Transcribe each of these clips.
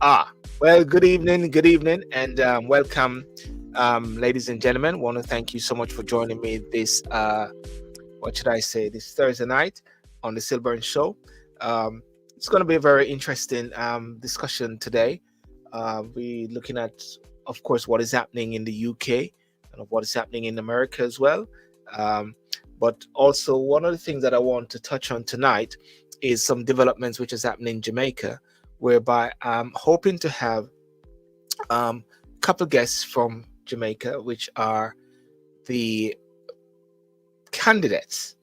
Well, good evening, and welcome, ladies and gentlemen. Want to thank you so much for joining me this, what should I say, this Thursday night on the Sylbourne show. It's going to be a very interesting discussion today. We're looking at, of course, what is happening in the UK and what is happening in America as well. Um, but also, one of the things that I want to touch on tonight is some developments which is happening in Jamaica, whereby I'm hoping to have a couple guests from Jamaica, which are the candidates,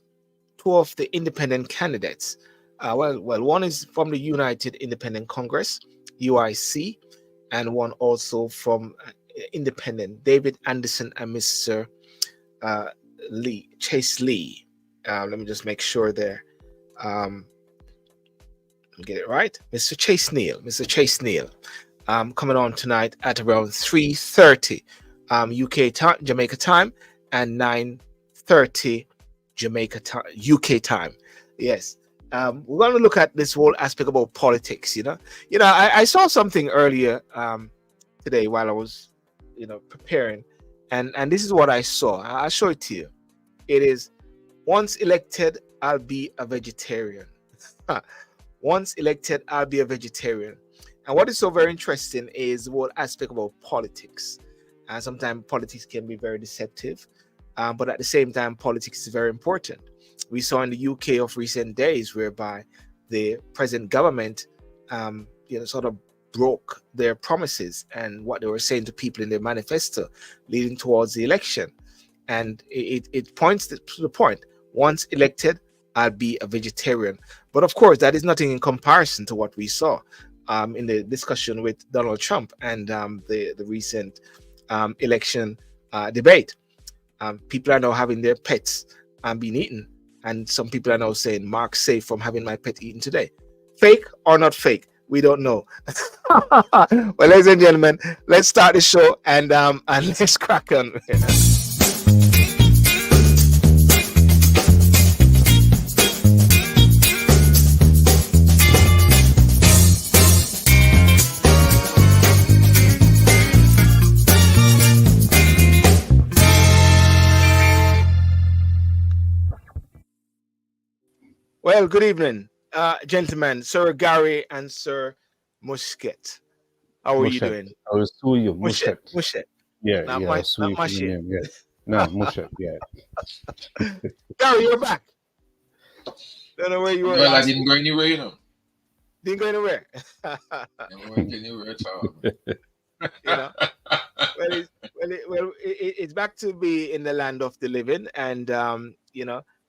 two of the independent candidates. One is from the United Independent Congress, UIC, and one also from Independent, David Anderson and Mr. Uh, Chase Lee. Let me just make sure there. Um, get it right, Mr. Chase Neal, coming on tonight at around 3:30 UK time, Jamaica time, and 9:30 Jamaica time, UK time. Yes. We're going to look at this whole aspect about politics. I saw something earlier today while I was, preparing, and this is what I saw. I'll show it to you. It is, once elected, I'll be a vegetarian. Once elected, I'll be a vegetarian. And what is so very interesting is the whole aspect about politics. And sometimes politics can be very deceptive, but at the same time, politics is very important. We saw in the UK of recent days whereby the present government, sort of broke their promises and what they were saying to people in their manifesto leading towards the election. And it points to the point. Once elected, I'll be a vegetarian. But of course, that is nothing in comparison to what we saw in the discussion with Donald Trump and the recent election debate. People are now having their pets being eaten. And some people are now saying, Mark, safe from having my pet eaten today. Fake or not fake? We don't know. Well, ladies and gentlemen, let's start the show and let's crack on. Well, good evening, gentlemen, Sir Gary and Sir Musket. How are you Mushet. doing? I will sue you. Mushet, Mushet. Mushet, Yeah, not yeah, I'll my, sue not you for your Mashi. name. Yeah. No, Mushet. Yeah. Gary, you're back. Don't know where you were Well, I last didn't week. go anywhere, you know. Didn't go anywhere. I went anywhere at all. It's back to be in the land of the living, and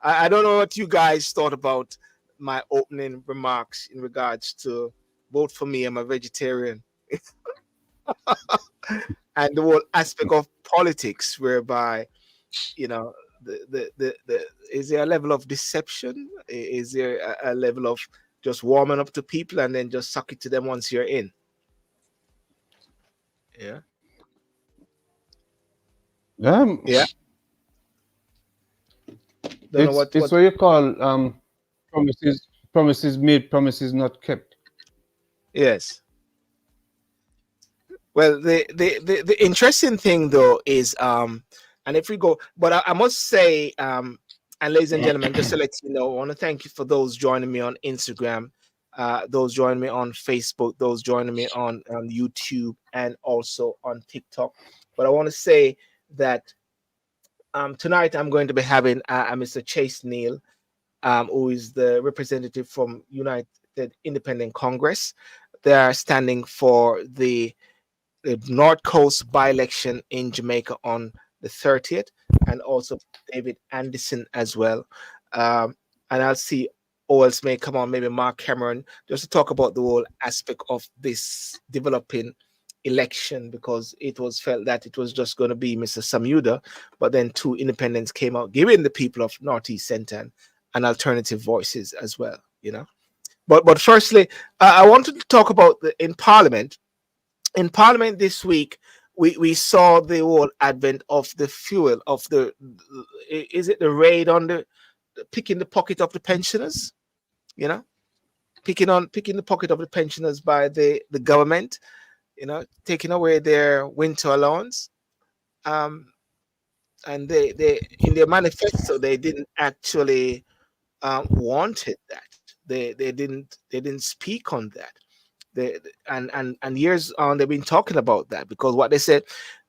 I don't know what you guys thought about my opening remarks in regards to vote for me. I'm a vegetarian. And the whole aspect of politics whereby the is there a level of deception, is there a level of just warming up to people and then just suck it to them once you're in? Yeah. Yeah. Don't know It's what you call promises made, promises not kept. Yes. Well, the interesting thing though is and if we go, but I must say and ladies and gentlemen, just to let you know, I want to thank you for those joining me on Instagram, those joining me on Facebook, those joining me on YouTube, and also on TikTok. But I want to say that tonight I'm going to be having Mr. Chase Neal, who is the representative from United Independent Congress. They are standing for the North Coast by-election in Jamaica on the 30th, and also David Anderson as well. And I'll see who else may come on, maybe Mark Cameron, just to talk about the whole aspect of this developing election, because it was felt that it was just going to be Mr. Samuda, but then two independents came out, giving the people of Northeast Centre an alternative voices as well, But firstly, I wanted to talk about in Parliament. In Parliament this week, we saw the whole advent of the fuel of is it the raid on the picking the pocket of the pensioners? picking the pocket of the pensioners by the government, taking away their winter allowance. Um, and they in their manifesto they didn't actually wanted that. They didn't speak on that. And years on they've been talking about that, because what they said,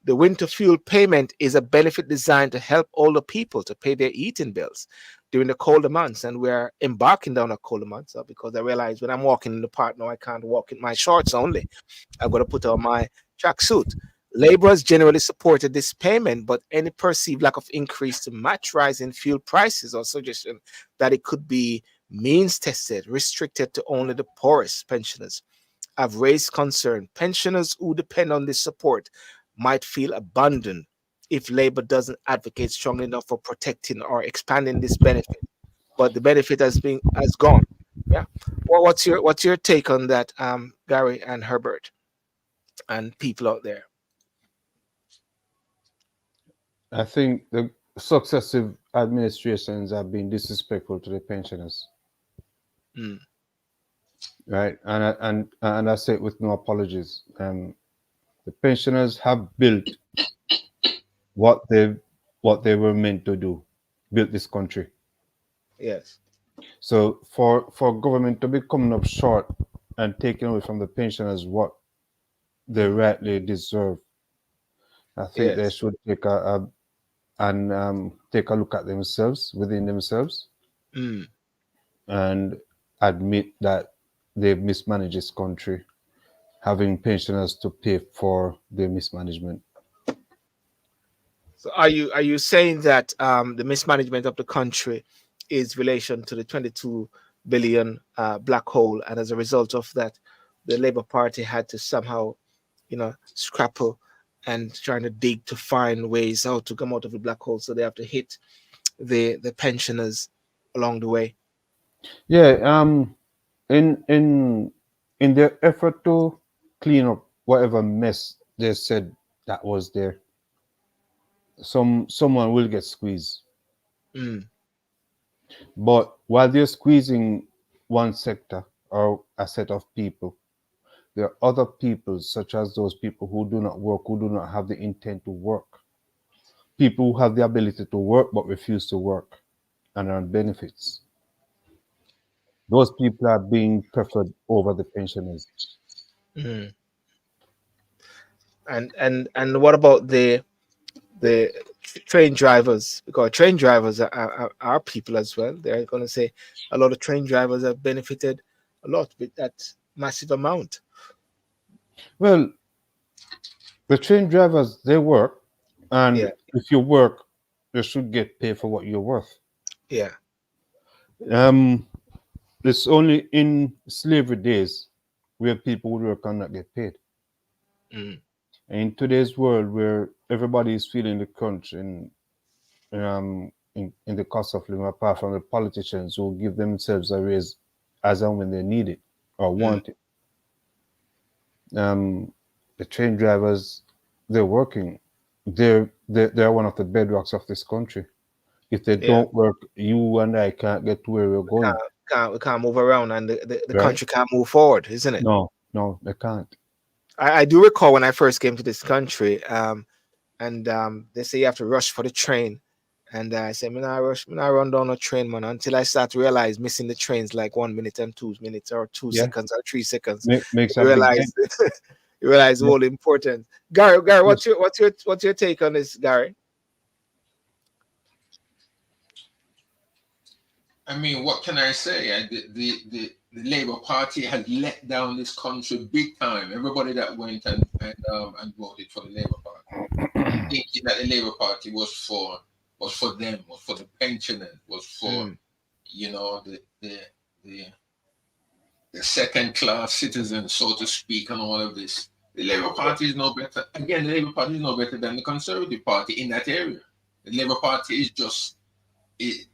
the winter fuel payment is a benefit designed to help older people to pay their eating bills during the colder months, and we're embarking down a colder months, because I realize when I'm walking in the park now, I can't walk in my shorts only. I've got to put on my tracksuit. Laborers generally supported this payment, but any perceived lack of increase to match rising fuel prices or suggestion that it could be means tested, restricted to only the poorest pensioners, have raised concern. Pensioners who depend on this support might feel abandoned if Labour doesn't advocate strongly enough for protecting or expanding this benefit. But the benefit has gone. Yeah. Well, what's your take on that, Gary and Herbert and people out there? I think the successive administrations have been disrespectful to the pensioners, Mm, right? And I say it with no apologies. The pensioners have built what they were meant to do, built this country. yes. So for government to be coming up short and taking away from the pensioners what they rightly deserve, I think they Yes. should take take a look at themselves, within themselves, Mm. and admit that they've mismanaged this country, having pensioners to pay for their mismanagement. So are you saying that the mismanagement of the country is relation to the 22 billion black hole, and as a result of that, the Labour Party had to somehow, scrapple and trying to dig to find ways how to come out of the black hole, so they have to hit the pensioners along the way. Yeah, in in in their effort to clean up whatever mess they said that was there, someone will get squeezed. Mm, But while they're squeezing one sector or a set of people, there are other people, such as those people who do not work, who do not have the intent to work, people who have the ability to work but refuse to work and earn benefits. Those people are being preferred over the pensioners. mm. And what about the train drivers? Because train drivers are people as well. They're going to say a lot of train drivers have benefited a lot with that massive amount. Well, the train drivers, they work, and Yeah, if you work, you should get paid for what you're worth. yeah, Um, it's only in slavery days where people would work and not get paid. mm, In today's world where everybody is feeling the crunch in the cost of living, apart from the politicians who give themselves a raise as and when they need it or mm, want it, the train drivers, they're working. They're one of the bedrocks of this country. If they yeah. don't work, you and I can't get to where we're going, We can't move around, and the right? country can't move forward, isn't it? No, no, they can't. I do recall when I first came to this country, and they say you have to rush for the train. And I said, "Man, I rush, man, I run down a train, man." Until I start to realize missing the trains like 1 minute and 2 minutes or two Yeah, seconds or 3 seconds. makes a You big realize dent. you realize Yeah. all the importance. Gary, Yes. what's your take on this, Gary? I mean, what can I say? The Labour Party has let down this country big time. Everybody that went and voted for the Labour Party, thinking that the Labour Party was for them, was for the pensioners, was for Mm, you know the the second class citizens, so to speak, and all of this. The Labour Party is no better. Again, the Labour Party is no better than the Conservative Party in that area. The Labour Party is just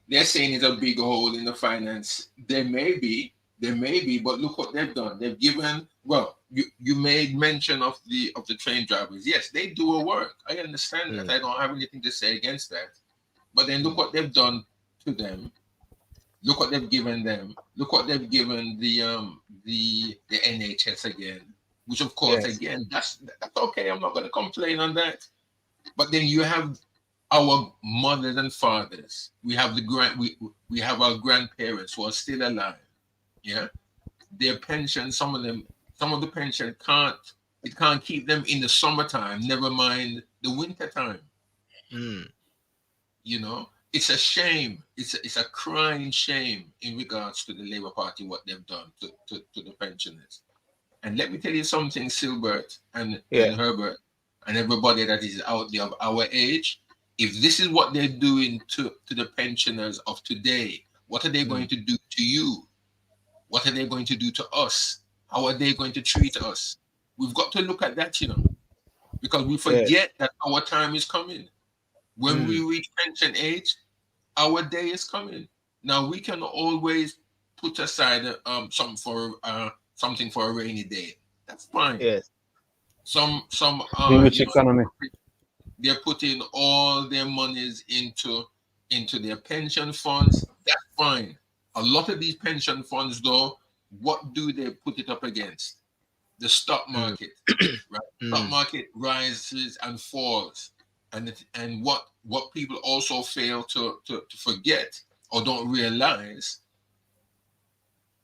they're saying it's a big hole in the finance. There may be, but look what they've done. They've given. Well, you made mention of the train drivers. Yes, they do a work. I understand that. mm, I don't have anything to say against that. But then look mm. what they've done to them. Look what they've given them. Look what they've given the NHS again. Which of course Yes. again that's okay. I'm not going to complain on that. But then you have our mothers and fathers. We have we have our grandparents who are still alive. Yeah, their pension. Some of the pension can't keep them in the summertime. Never mind the winter time. Mm. You know, it's a shame. It's a crying shame in regards to the Labour Party what they've done to the pensioners. And let me tell you something, Silbert Yeah. and Herbert and everybody that is out there of our age. If this is what they're doing to the pensioners of today, what are they going Mm. to do to you? What are they going to do to us? How are they going to treat us? We've got to look at that, because we Yes. forget that our time is coming. When we Mm. reach pension age, our day is coming. Now we can always put aside something for a rainy day. That's fine. Yes. Some In are which economy? they're putting all their monies into their pension funds. That's fine. A lot of these pension funds, though, what do they put it up against? The stock Mm. market, right? Stock Mm. market rises and falls, and what people also fail to forget or don't realize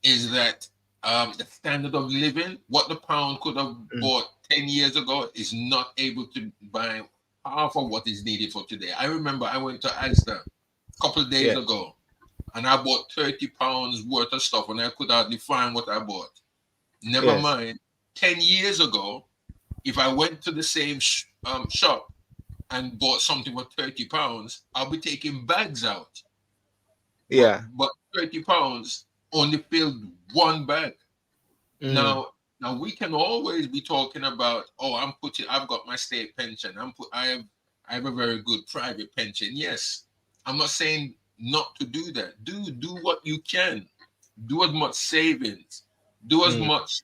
is that the standard of living, what the pound could have Mm. bought 10 years ago, is not able to buy half of what is needed for today. I remember I went to Asda a couple of days Yeah. ago and I bought £30 worth of stuff and I could hardly find what I bought. Never Yes. mind, 10 years ago, if I went to the same shop and bought something for £30, I'll be taking bags out. But Yeah. but £30 only filled one bag. Mm. Now we can always be talking about, oh, I've got my state pension. I have a very good private pension. Yes. I'm not saying not to do that. Do what you can. Do as much savings. Do as Mm. much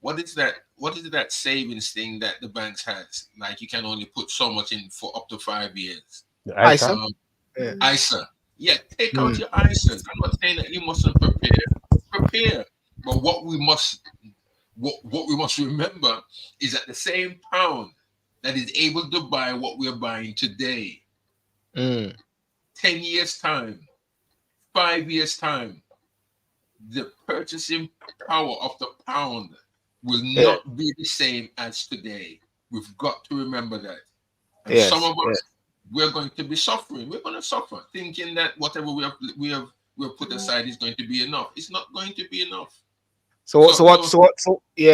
what is that savings thing that the banks has? Like you can only put so much in for up to 5 years. The ISA. ISA? Um Yeah. ISA. Yeah, take out Mm. your ISAs. I'm not saying that you mustn't prepare. Prepare. But what we must remember is that the same pound that is able to buy what we're buying today, Mm. 10 years time, 5 years time, the purchasing power of the pound will Yeah. not be the same as today. We've got to remember that. And some Yes. of Yes. us, we're going to be suffering. We're going to suffer, thinking that whatever we have put aside is going to be enough. It's not going to be enough. So so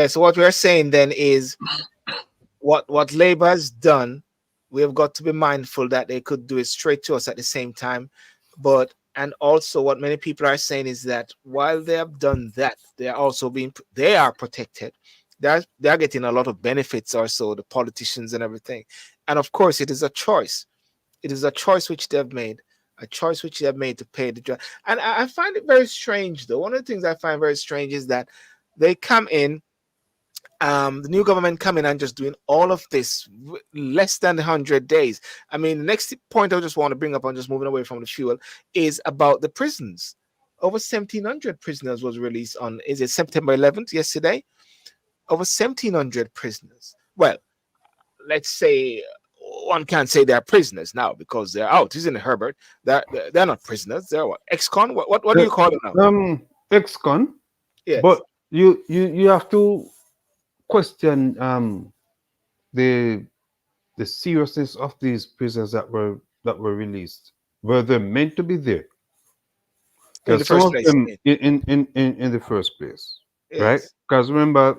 So what we're saying then is what Labour has done, we have got to be mindful that they could do it straight to us at the same time. But and also what many people are saying is that while they have done that, they are also they are protected. They're getting a lot of benefits also, the politicians and everything. And of course it is a choice. It is a choice which they've made, a choice which they've made to pay the job. And I find it very strange though. One of the things I find very strange is that they come in, the new government coming and just doing all of this less than 100 days. I mean, the next point I just want to bring up on just moving away from the fuel is about the prisons. Over 1,700 prisoners was released on, is it September 11th, yesterday? Over 1,700 prisoners. Well, let's say one can't say they're prisoners now because they're out, isn't it, Herbert? They're not prisoners. They're what? Ex-con? What do Uh, you call them now? Ex-con, Yes. but you have to question the the seriousness of these prisoners that were released. Were they meant to be there? In the Because some first of place, them you mean? in the first place, right? Yes. Because remember,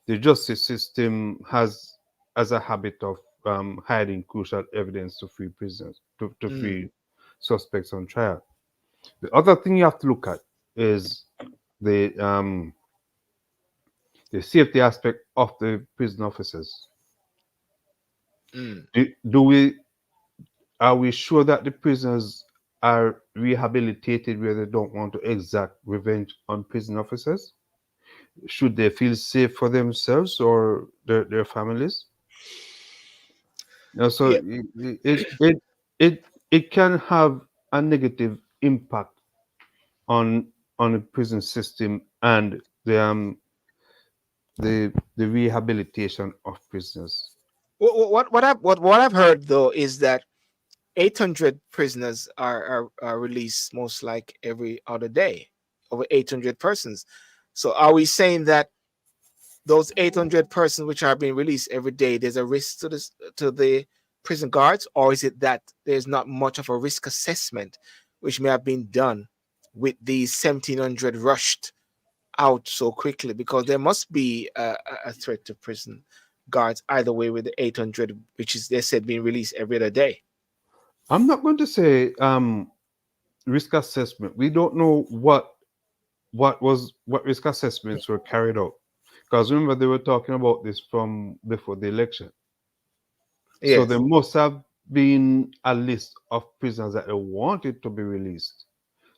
the justice system has a habit of hiding crucial evidence to free prisoners, to Mm, free suspects on trial. The other thing you have to look at is the um, the safety aspect of the prison officers. mm. Do we Are we sure that the prisoners are rehabilitated where they don't want to exact revenge on prison officers? Should they feel safe for themselves or their families? So Yeah. it can have a negative impact on the prison system and the rehabilitation of prisoners. What I've heard though is that 800 prisoners are released most like every other day, over 800 persons. So are we saying that those 800 persons which are being released every day, there's a risk to this to the prison guards, or is it that there's not much of a risk assessment which may have been done with these 1700 rushed out so quickly? Because there must be a threat to prison guards either way with the 800, which is they said being released every other day. I'm not going to say risk assessment. We don't know what risk assessments were carried out, because remember they were talking about this from before the election. So there Yes. must have been a list of prisoners that they wanted to be released.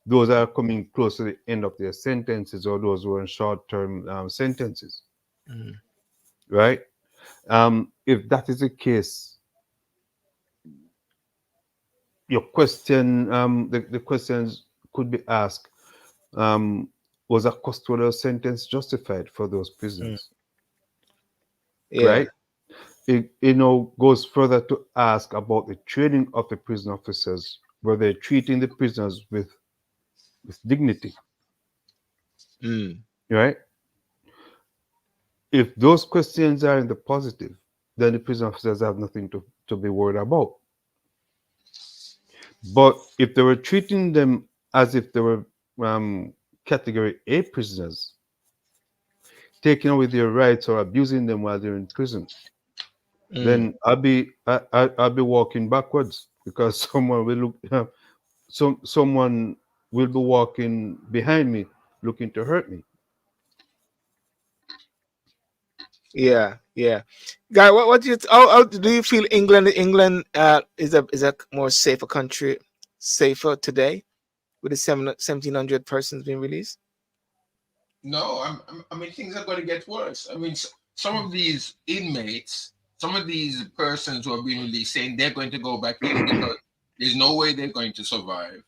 Those are coming close to the end of their sentences, or those who are in short-term sentences, Mm. right? If that is the case, your question, the questions could be asked: was a custodial sentence justified for those Mm. prisoners? Yeah. Right? It goes further to ask about the training of the prison officers, where they're treating the prisoners with dignity, Mm. right? If those questions are in the positive, then the prison officers have nothing to be worried about. But if they were treating them as if they were category A prisoners, taking away their rights or abusing them while they're in prison, Mm. then I'll be walking backwards, because someone will look, someone will be walking behind me looking to hurt me. Yeah, yeah. Guy, what do you how do you feel England is a more safer country, safer today with the 1700 persons being released? No, I mean, things are going to get worse. I mean, some of these inmates, some of these persons who are being released saying they're going to go back in because there's no way they're going to survive.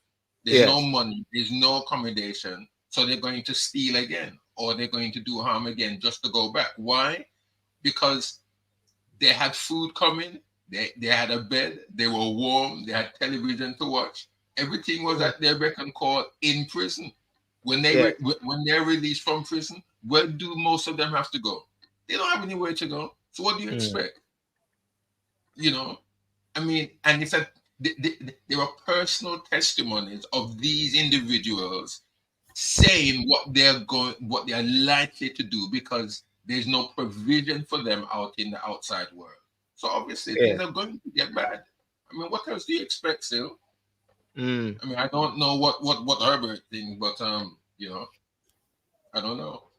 There's no Yes. money, there's no accommodation. So they're going to steal again or they're going to do harm again just to go back. Why? Because they had food coming, they had a bed, they were warm, they had television to watch. Everything was Mm. at their beck and call in prison. Yes. When they're released from prison, where do most of them have to go? They don't have anywhere to go. So what do you Mm. expect? You know, I mean, and it's a there are personal testimonies of these individuals saying what they're likely to do because there's no provision for them out in the outside world. So obviously things Yes. are going to get bad. I mean, what else do you expect still? Mm. I mean, I don't know what Herbert thinks, but I don't know.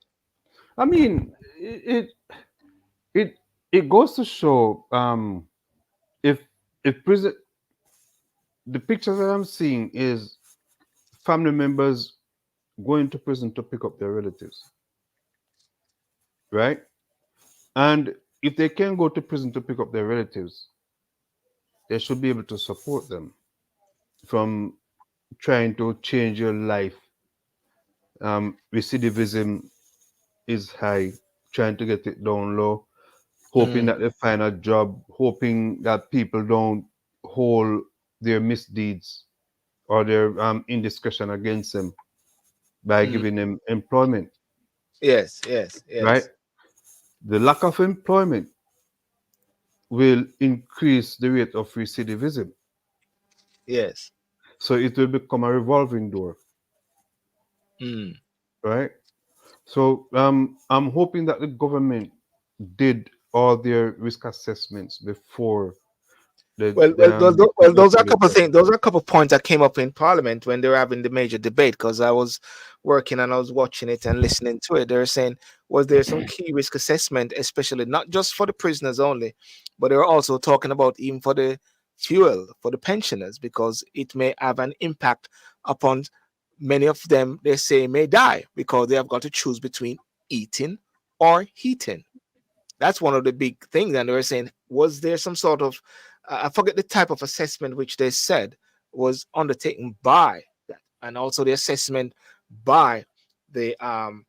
I mean, it it goes to show, if prison, the pictures that I'm seeing is family members going to prison to pick up their relatives, right? And if they can go to prison to pick up their relatives, they should be able to support them from trying to change your life. Recidivism is high, trying to get it down low, hoping Mm. that they find a job, hoping that people don't hold their misdeeds or their indiscretion against them by Mm. giving them employment, Yes, yes, right? yes, The lack of employment will increase the rate of recidivism. yes. So it will become a revolving door, Mm. right? So I'm hoping that the government did all their risk assessments before Those are a investigated couple of them. things. Those are a couple of points that came up in Parliament when they were having the major debate. Because I was working and I was watching it and listening to it. They were saying, was there some key risk assessment, especially not just for the prisoners only, but they were also talking about even for the fuel for the pensioners because it may have an impact upon many of them. They say may die because they have got to choose between eating or heating. That's one of the big things. And they were saying, was there some sort of, I forget the type of assessment which they said was undertaken by that. and also the assessment by in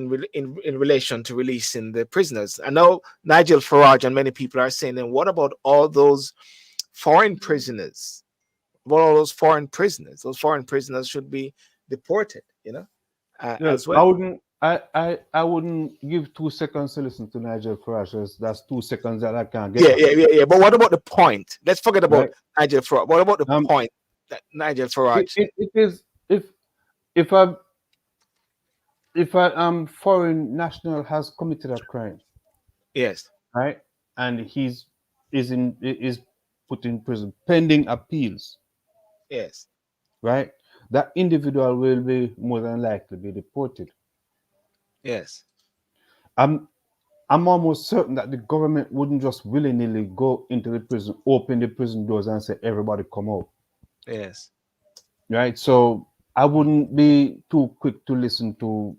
relation to releasing the prisoners. I know Nigel Farage and many people are saying, then what about all those foreign prisoners? What all those foreign prisoners? Those foreign prisoners should be deported, as I well. wouldn't. I wouldn't give 2 seconds to listen to Nigel Farage. That's 2 seconds that I can't get back. Yeah. But what about the point? Let's forget about Right. Nigel Farage. What about the Um, point that Nigel Farage? it is if a foreign national has committed a crime, Yes, right, and is put in prison pending appeals, yes, right, that individual will be more than likely be deported. yes, I'm almost certain that the government wouldn't just willy-nilly go into the prison, open the prison doors, and say everybody come out. yes, Right. So I wouldn't be too quick to listen to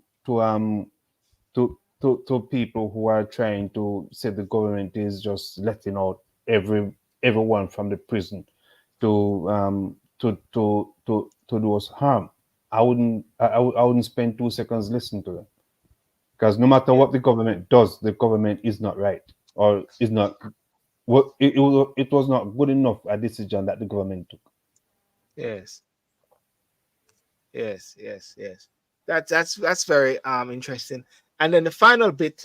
people who are trying to say the government is just letting out everyone from the prison to do us harm. I wouldn't spend 2 seconds listening to them, because no matter what the government does, the government is not right, or is not what it was not good enough a decision that the government took. yes, yes. That's very interesting. And then the final bit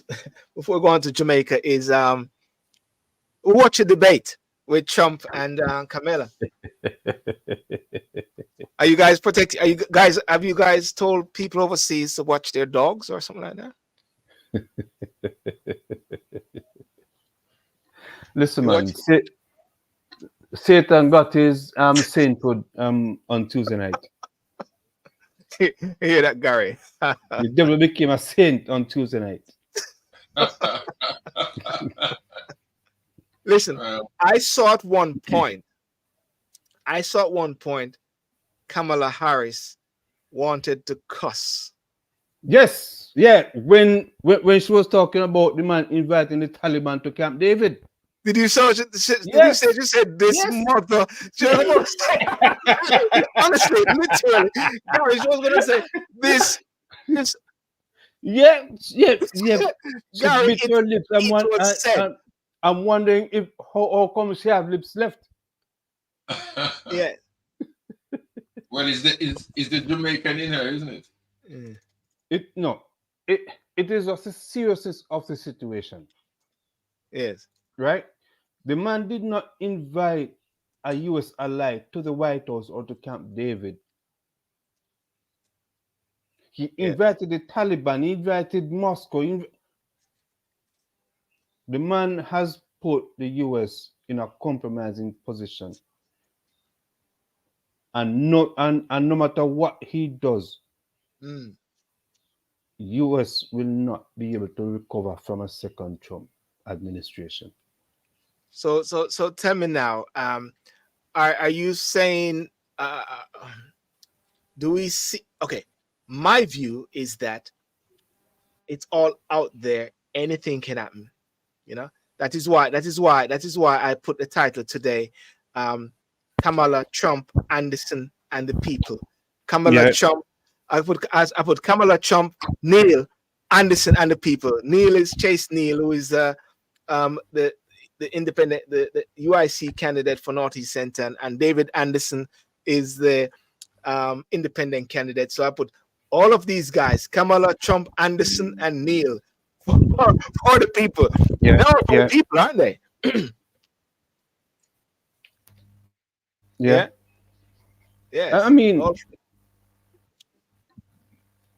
before we go on to Jamaica is watch a debate with Trump and Kamala. Are you guys protecting? Have you guys told people overseas to watch their dogs or something like that? Listen, You man, watch Satan got his sainthood on Tuesday night. hear that, Gary? The devil became a saint on Tuesday night. Listen, I saw at one point Kamala Harris wanted to cuss. Yes, yeah. When she was talking about the man inviting the Taliban to Camp David. Did you say? Yes. You said this Yes. mother? She was gonna say, honestly, literally, Gary, she was gonna say this. Yeah. She Gary, bit her lips. it was said. I'm wondering if how come she have lips left. Yeah. Well, is the Jamaican in her, isn't it? It is just the seriousness of the situation. Yes. Right? The man did not invite a US ally to the White House or to Camp David. He invited the Taliban, he invited Moscow. The man has put the US in a compromising position. And no matter what he does, US will not be able to recover from a second Trump administration. So tell me now, are you saying do we see? Okay, my view is that it's all out there. Anything can happen. That is why I put the title today, Kamala, Trump, Anderson, and the people. Kamala, Trump. I put Kamala, Trump, Neil, Anderson, and the people. Neil is Chase Neil, who is the independent, the UIC candidate for Northeast Center, and David Anderson is the independent candidate. So I put all of these guys: Kamala, Trump, Anderson, and Neil for the people. They're all people, aren't they? Yeah. Yes. I mean,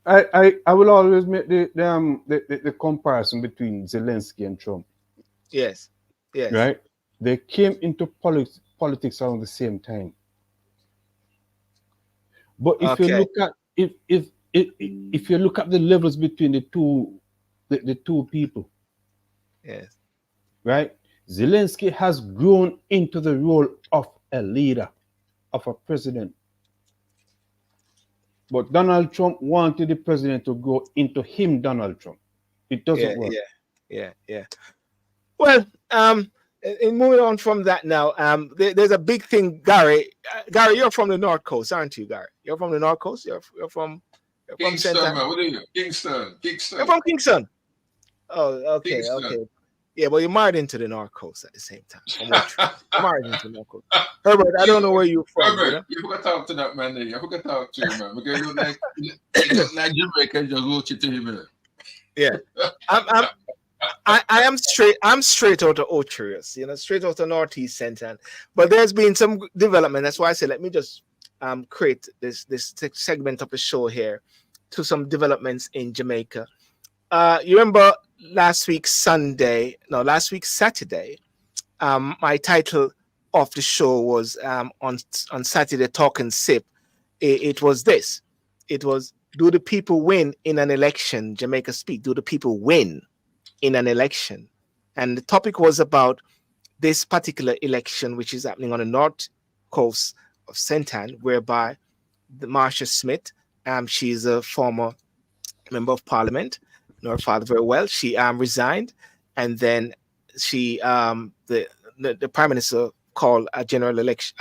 I will always make the comparison between Zelensky and Trump. Yes. Right? They came into politics around the same time. But if you look at if you look at the levels between the two people, yes, right? Zelensky has grown into the role of a leader, of a president. But Donald Trump wanted the president to grow into him, Donald Trump. It doesn't work. Yeah. Well, And moving on from that now, there's a big thing, Gary. Gary, you're from the North Coast, aren't you, Gary? You're from the North Coast. You're from Kingston, Central. man. What are you? Kingston. You're from Kingston. Oh, okay, Kingston. okay. Yeah, but you're married into the North Coast at the same time. From what you're married into the North Coast. Herbert, I don't know where you're from. Herbert, you forgot to talk to that man there. You forgot to talk to him, man. Because you look like Jamaica, just watch it to him, man. Yeah. I am straight. I'm straight out of Ocherius, straight out of Northeast Centre. But there's been some development. That's why I said let me just create this segment of the show here to some developments in Jamaica. You remember last week Saturday. My title of the show was on Saturday Talk and Sip. It was this. It was, do the people win in an election? Jamaica Speak. Do the people win in an election? And the topic was about this particular election, which is happening on the north coast of St. Ann, whereby the Marsha Smith, she's a former member of parliament, know her father very well. She resigned, and then she the prime minister called a general election.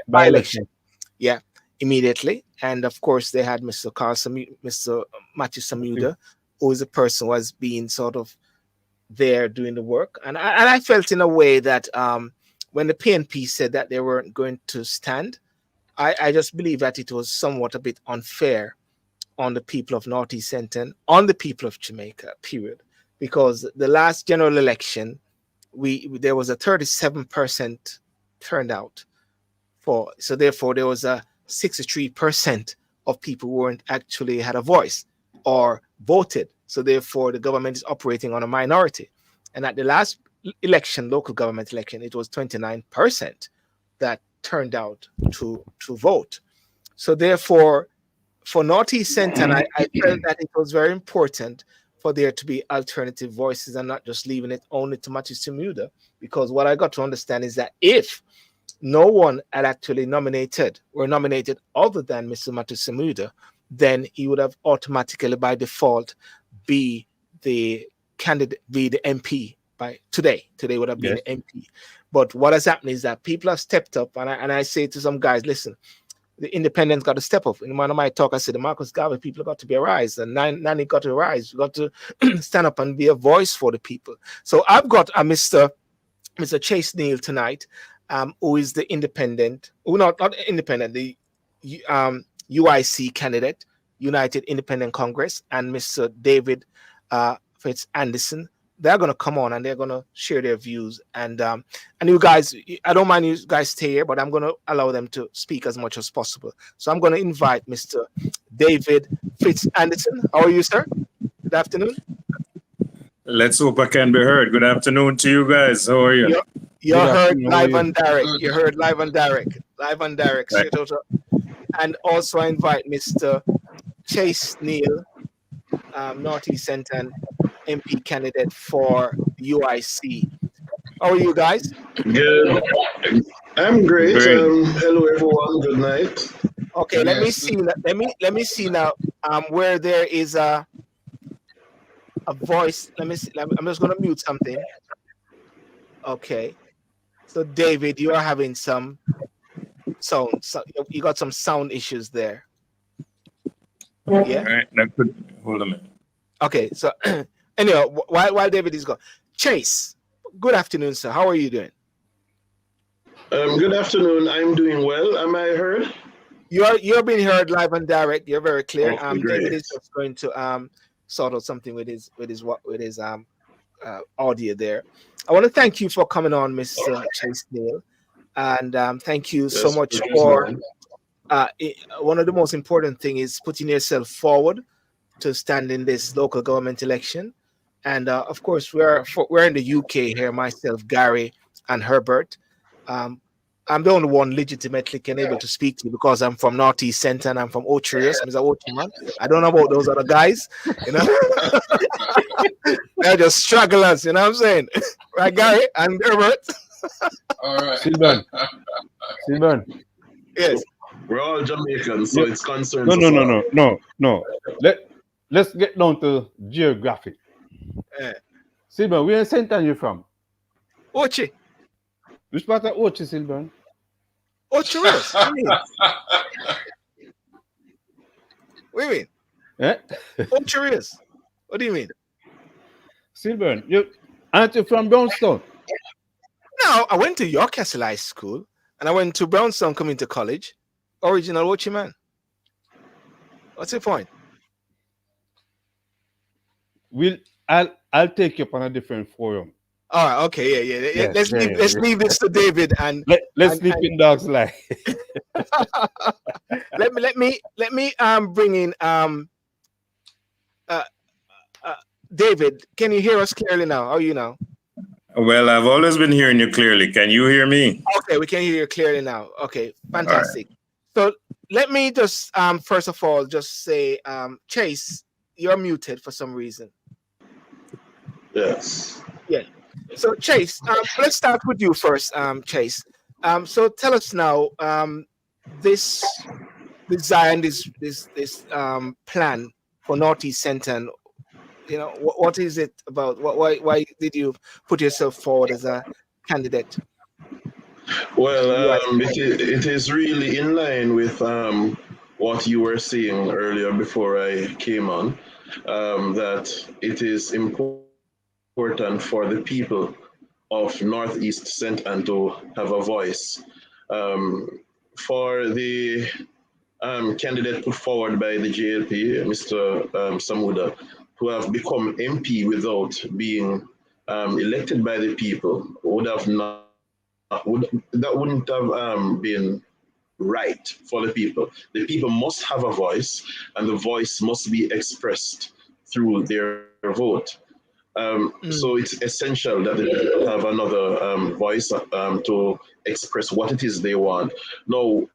By-election. Yeah, immediately. And of course, they had Mr. Matthew Samuda, who is a person who has been sort of there doing the work. And I felt in a way that when the PNP said that they weren't going to stand, I just believe that it was somewhat a bit unfair on the people of Northeast Centre, on the people of Jamaica, period. Because the last general election, there was a 37% turnout for, so therefore there was a 63% of people who weren't actually had a voice or voted. So therefore the government is operating on a minority. And at the last election, local government election, it was 29% that turned out to vote. So therefore, for Northeast Centre, I felt that it was very important for there to be alternative voices and not just leaving it only to Matthew Samuda, because what I got to understand is that if no one had actually nominated other than Mr. Matthew Samuda, then he would have automatically by default be the candidate, be the MP by today. Today would have been the MP. But what has happened is that people have stepped up, and I say to some guys, listen, the independents got to step up. In one of my talk, I said the Marcus Garvey people got to be arise, and Nani got to rise. We got to stand up and be a voice for the people. So I've got a Mr. Chase Neal tonight, who is the independent, not independent, the UIC candidate, United Independent Congress, and Mr. David Fitz Anderson. They're going to come on and they're going to share their views. And you guys, I don't mind you guys stay here, but I'm going to allow them to speak as much as possible. So I'm going to invite Mr. David Fitz Anderson. How are you, sir? Good afternoon. Let's hope I can be heard. Good afternoon to you guys. How are you? You're heard live on direct. You heard live on direct. Live on direct. Straight out. And also I invite Mr. Chase Neal, Northeast Centre MP candidate for UIC. How are you guys? Good. I'm great. Hello everyone. Good night. Okay, let me see. Let me see now. Where there is a voice. Let me see. I'm just going to mute something. Okay. So David, you are having some sound. So you got some sound issues there. Yeah. All right. That could hold a minute. Okay. So anyway, while David is gone, Chase. Good afternoon, sir. How are you doing? Good afternoon. I'm doing well. Am I heard? You're being heard live and direct. You're very clear. Great. David is just going to sort out something with his audio there. I want to thank you for coming on, Mr. Chase Neal, and thank you so much for one of the most important things is putting yourself forward to stand in this local government election. And of course, we're in the UK here, myself, Gary, and Herbert. I'm the only one legitimately can able to speak to you because I'm from Northeast Centre and I'm from Ocherius. I'm a Ochi man. I don't know about those other guys, you know. They're just strugglers, you know what I'm saying? Right, Gary and Herbert? All right. Sylbourne. Yes. We're all Jamaicans, so it's concerns. No. Let's get down to geographic. Sylbourne, where in St. Anne you from? Ochi. Which part of Ochi, Sylbourne? Ochi Rios. What do you mean? What do you mean? Eh? Ochi Rios. What do you mean? Sylbourne, aren't you from Brownstown? No, I went to York Castle High School and I went to Brownstown Community College. Original Ochi man. What's your point? I'll take you up on a different forum. All right, okay, yeah. Yes, Let's leave this to David and let's sleep in dogs life. let me bring in David. Can you hear us clearly now? How are you now? Well, I've always been hearing you clearly. Can you hear me? Okay, we can hear you clearly now. Okay, fantastic. So let me just first of all just say, Chase, you're muted for some reason. Yes. Yeah. So Chase, let's start with you first, Chase. So tell us now, this design, this plan for Northeast Centre. You know, what is it about? Why did you put yourself forward as a candidate? Well, it is really in line with what you were saying earlier before I came on, that it is important for the people of Northeast St. Anne to have a voice. For the candidate put forward by the JLP, Mr. Samuda, who have become MP without being elected by the people, that wouldn't have been right for the people. The people must have a voice, and the voice must be expressed through their vote. So it's essential that the people have another voice to express what it is they want. Now,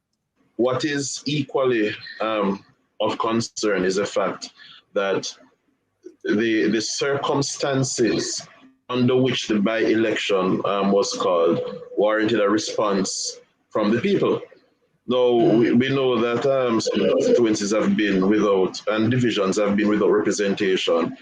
what is equally of concern is the fact that the circumstances under which the by-election was called warranted a response from the people. Now, we know that some constituencies have been without, and divisions have been without representation.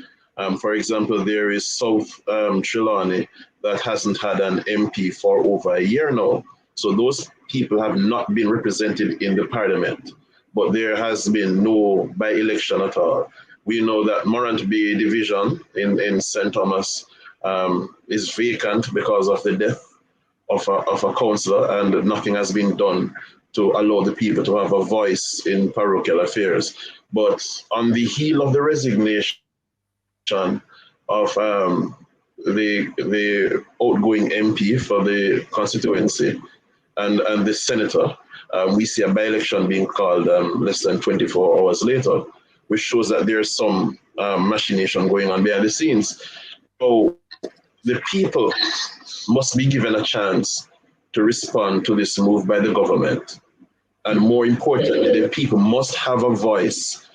For example, there is South Trelawney that hasn't had an MP for over a year now. So those people have not been represented in the parliament, but there has been no by-election at all. We know that Morant Bay division in St. Thomas is vacant because of the death of a councillor, and nothing has been done to allow the people to have a voice in parochial affairs. But on the heel of the resignation of the outgoing MP for the constituency and the senator, we see a by-election being called less than 24 hours later, which shows that there's some machination going on behind the scenes. So the people must be given a chance to respond to this move by the government. And more importantly, the people must have a voice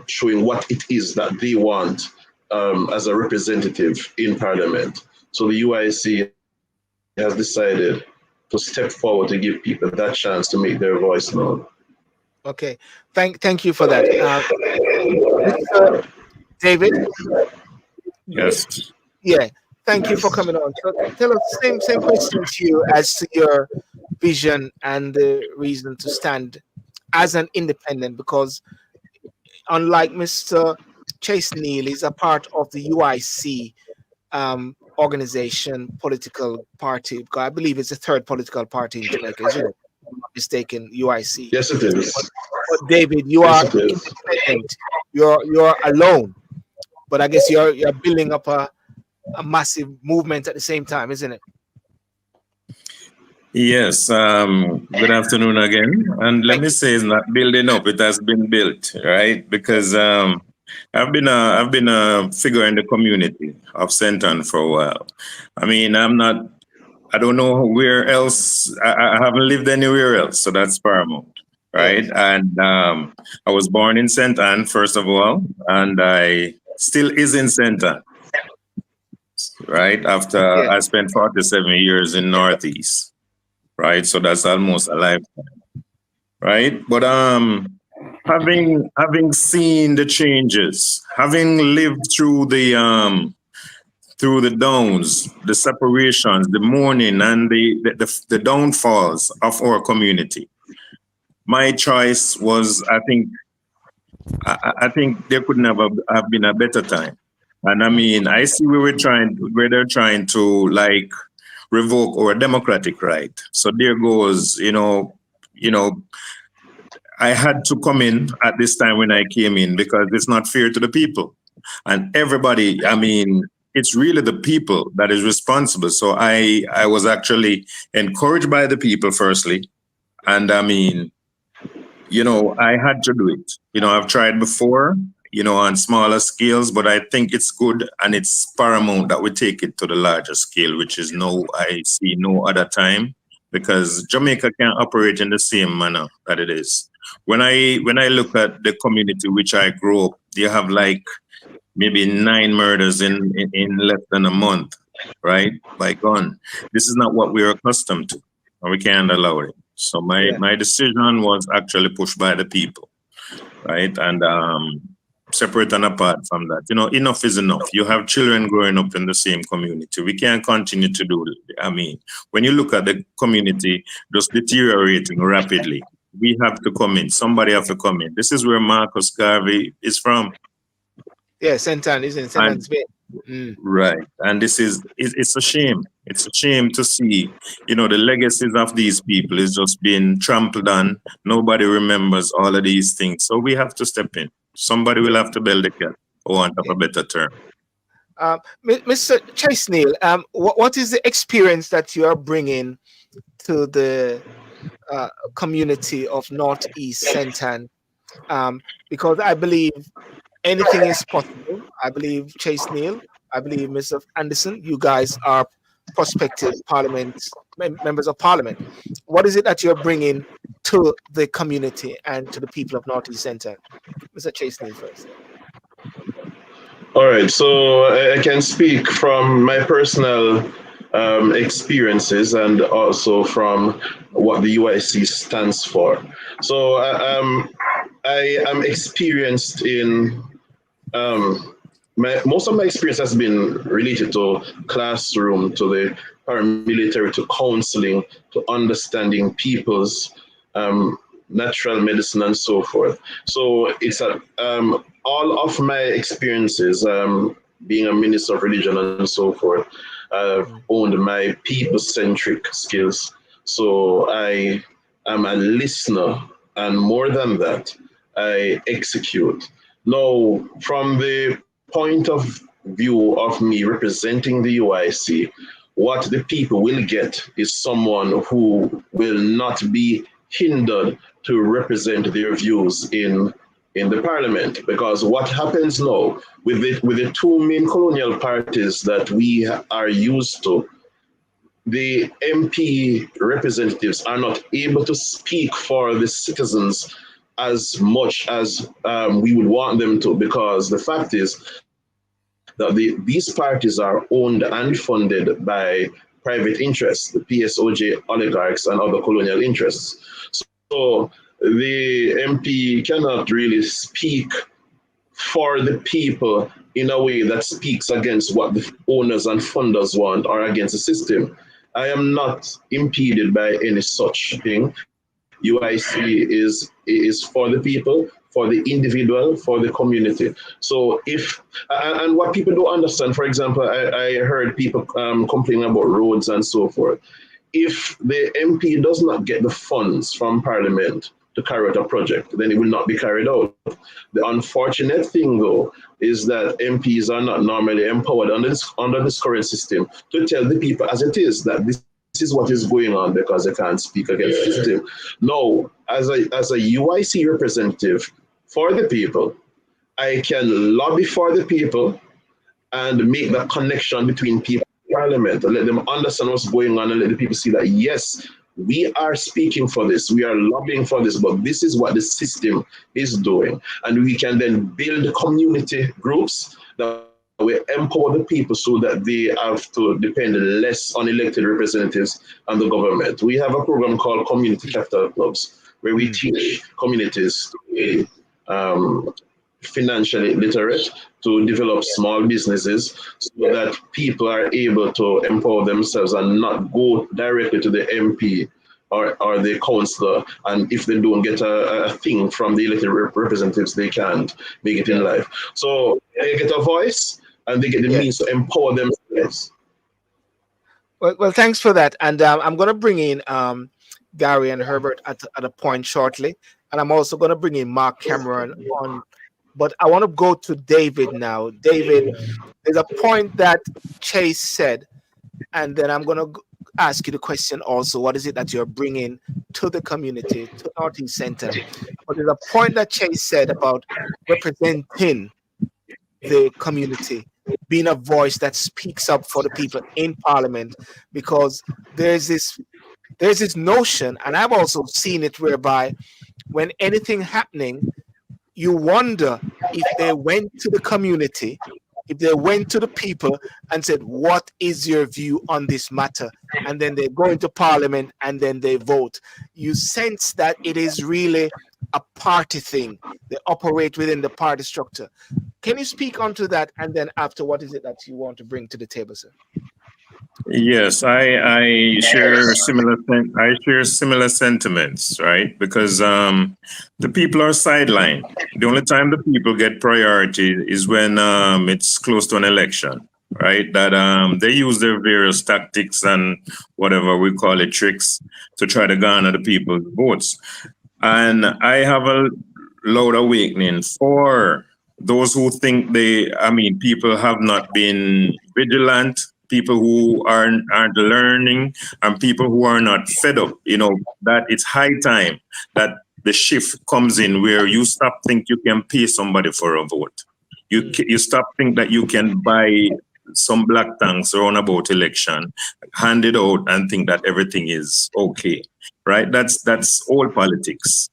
showing what it is that they want as a representative in Parliament. So the UIC has decided to step forward to give people that chance to make their voice known. Okay, thank you for that, Mr. David. Yes. Yeah, thank you for coming on. So tell us same question to you as to your vision and the reason to stand as an independent, because unlike Mr. Chase Neal, is a part of the UIC organization, political party. Because I believe it's the third political party in Jamaica, isn't it? If I'm not mistaken, UIC. Yes, it is. But David, you are independent. You're alone. But I guess you're building up a massive movement at the same time, isn't it? Yes. Good afternoon again. And let me say, it's not building up; it has been built, right? Because I've been a figure in the community of St. Anne for a while. I mean, I don't know where else. I haven't lived anywhere else, so that's paramount, right? Yes. And I was born in St. Anne, first of all, and I still is in St. Anne, right? After I spent 47 years in Northeast. Right, so that's almost a lifetime, right? But having seen the changes, having lived through the through the downs, the separations, the mourning, and the downfalls of our community. My choice was, I think there could never have been a better time. And I mean, I see where they're trying to like revoke our democratic right. So there goes, I had to come in at this time when I came in because it's not fair to the people. And everybody, I mean, it's really the people that is responsible. So I was actually encouraged by the people firstly. And I mean, I had to do it. I've tried before, on smaller scales, but I think it's good and it's paramount that we take it to the larger scale, which is I see no other time, because Jamaica can't operate in the same manner that it is. When I look at the community which I grew up, you have like maybe 9 murders in less than a month, right? By gun. This is not what we're accustomed to, and we can't allow it. So my decision was actually pushed by the people, right? And separate and apart from that, enough is enough. You have children growing up in the same community. We can't continue to do it. I mean, when you look at the community just deteriorating rapidly, we have to come in. Somebody have to come in. This is where Marcus Garvey is from. Yeah, St. Ann, isn't it? St. Ann's Bay. Right. And it's a shame. It's a shame to see, the legacies of these people is just being trampled on. Nobody remembers all of these things. So we have to step in. Somebody will have to build the cat, or want of a better term. Mr. Chase Neil, what is the experience that you are bringing to the community of Northeast St. Ann? Because I believe anything is possible. I believe Chase Neil, I believe Mr. Anderson, you guys are prospective members of parliament. What is it that you're bringing to the community and to the people of Northeast St. Ann? Mr. Chase Neil first. All right, so I can speak from my personal experiences and also from what the UIC stands for. So I am experienced in most of my experience has been related to classroom, to the paramilitary, to counseling, to understanding people's natural medicine and so forth. So it's all of my experiences, being a minister of religion and so forth, owned my people-centric skills. So I am a listener, and more than that, I execute. Now, from the point of view of me representing the UIC, what the people will get is someone who will not be hindered to represent their views in the parliament. Because what happens now with the 2 main colonial parties that we are used to, the MP representatives are not able to speak for the citizens as much as we would want them to, because the fact is that these parties are owned and funded by private interests, the PSOJ oligarchs and other colonial interests. So the MP cannot really speak for the people in a way that speaks against what the owners and funders want or against the system. I am not impeded by any such thing. UIC is for the people, for the individual, for the community. So and what people don't understand, for example, I heard people complaining about roads and so forth. If the MP does not get the funds from Parliament to carry out a project, then it will not be carried out. The unfortunate thing, though, is that MPs are not normally empowered under this current system to tell the people as it is that this is what is going on, because they can't speak against the system. No, as a UIC representative for the people, I can lobby for the people and make that connection between people and Parliament, and let them understand what's going on, and let the people see that, yes, we are speaking for this, we are lobbying for this, but this is what the system is doing. And we can then build community groups that we empower the people so that they have to depend less on elected representatives and the government. We have a program called Community Capital Clubs, where we teach communities to financially literate, to develop small businesses so that people are able to empower themselves and not go directly to the MP or the councillor. And if they don't get a thing from the elected representatives, they can't make it in life. So they get a voice and they get the means to empower themselves. Well, thanks for that. And I'm going to bring in Gary and Herbert at a point shortly. And I'm also going to bring in Mark Cameron on. But I want to go to David now. David, there's a point that Chase said, and then I'm going to ask you the question also. What is it that you're bringing to the community, to Northeast Center? But there's a point that Chase said about representing the community, being a voice that speaks up for the people in Parliament, because there's this notion, and I've also seen it, whereby when anything happening, you wonder if they went to the community, if they went to the people and said, what is your view on this matter? And then they go into Parliament and then they vote. You sense that it is really a party thing. They operate within the party structure. Can you speak onto that? And then after, what is it that you want to bring to the table, sir? Yes, I share similar sentiments, right? Because the people are sidelined. The only time the people get priority is when it's close to an election, right? That they use their various tactics and whatever we call it, tricks, to try to garner the people's votes. And I have a loud awakening for those who think people have not been vigilant, people who aren't learning, and people who are not fed up, that it's high time that the shift comes in where you stop think you can pay somebody for a vote. You stop think that you can buy some black tanks around about election, hand it out and think that everything is okay, right? That's all politics,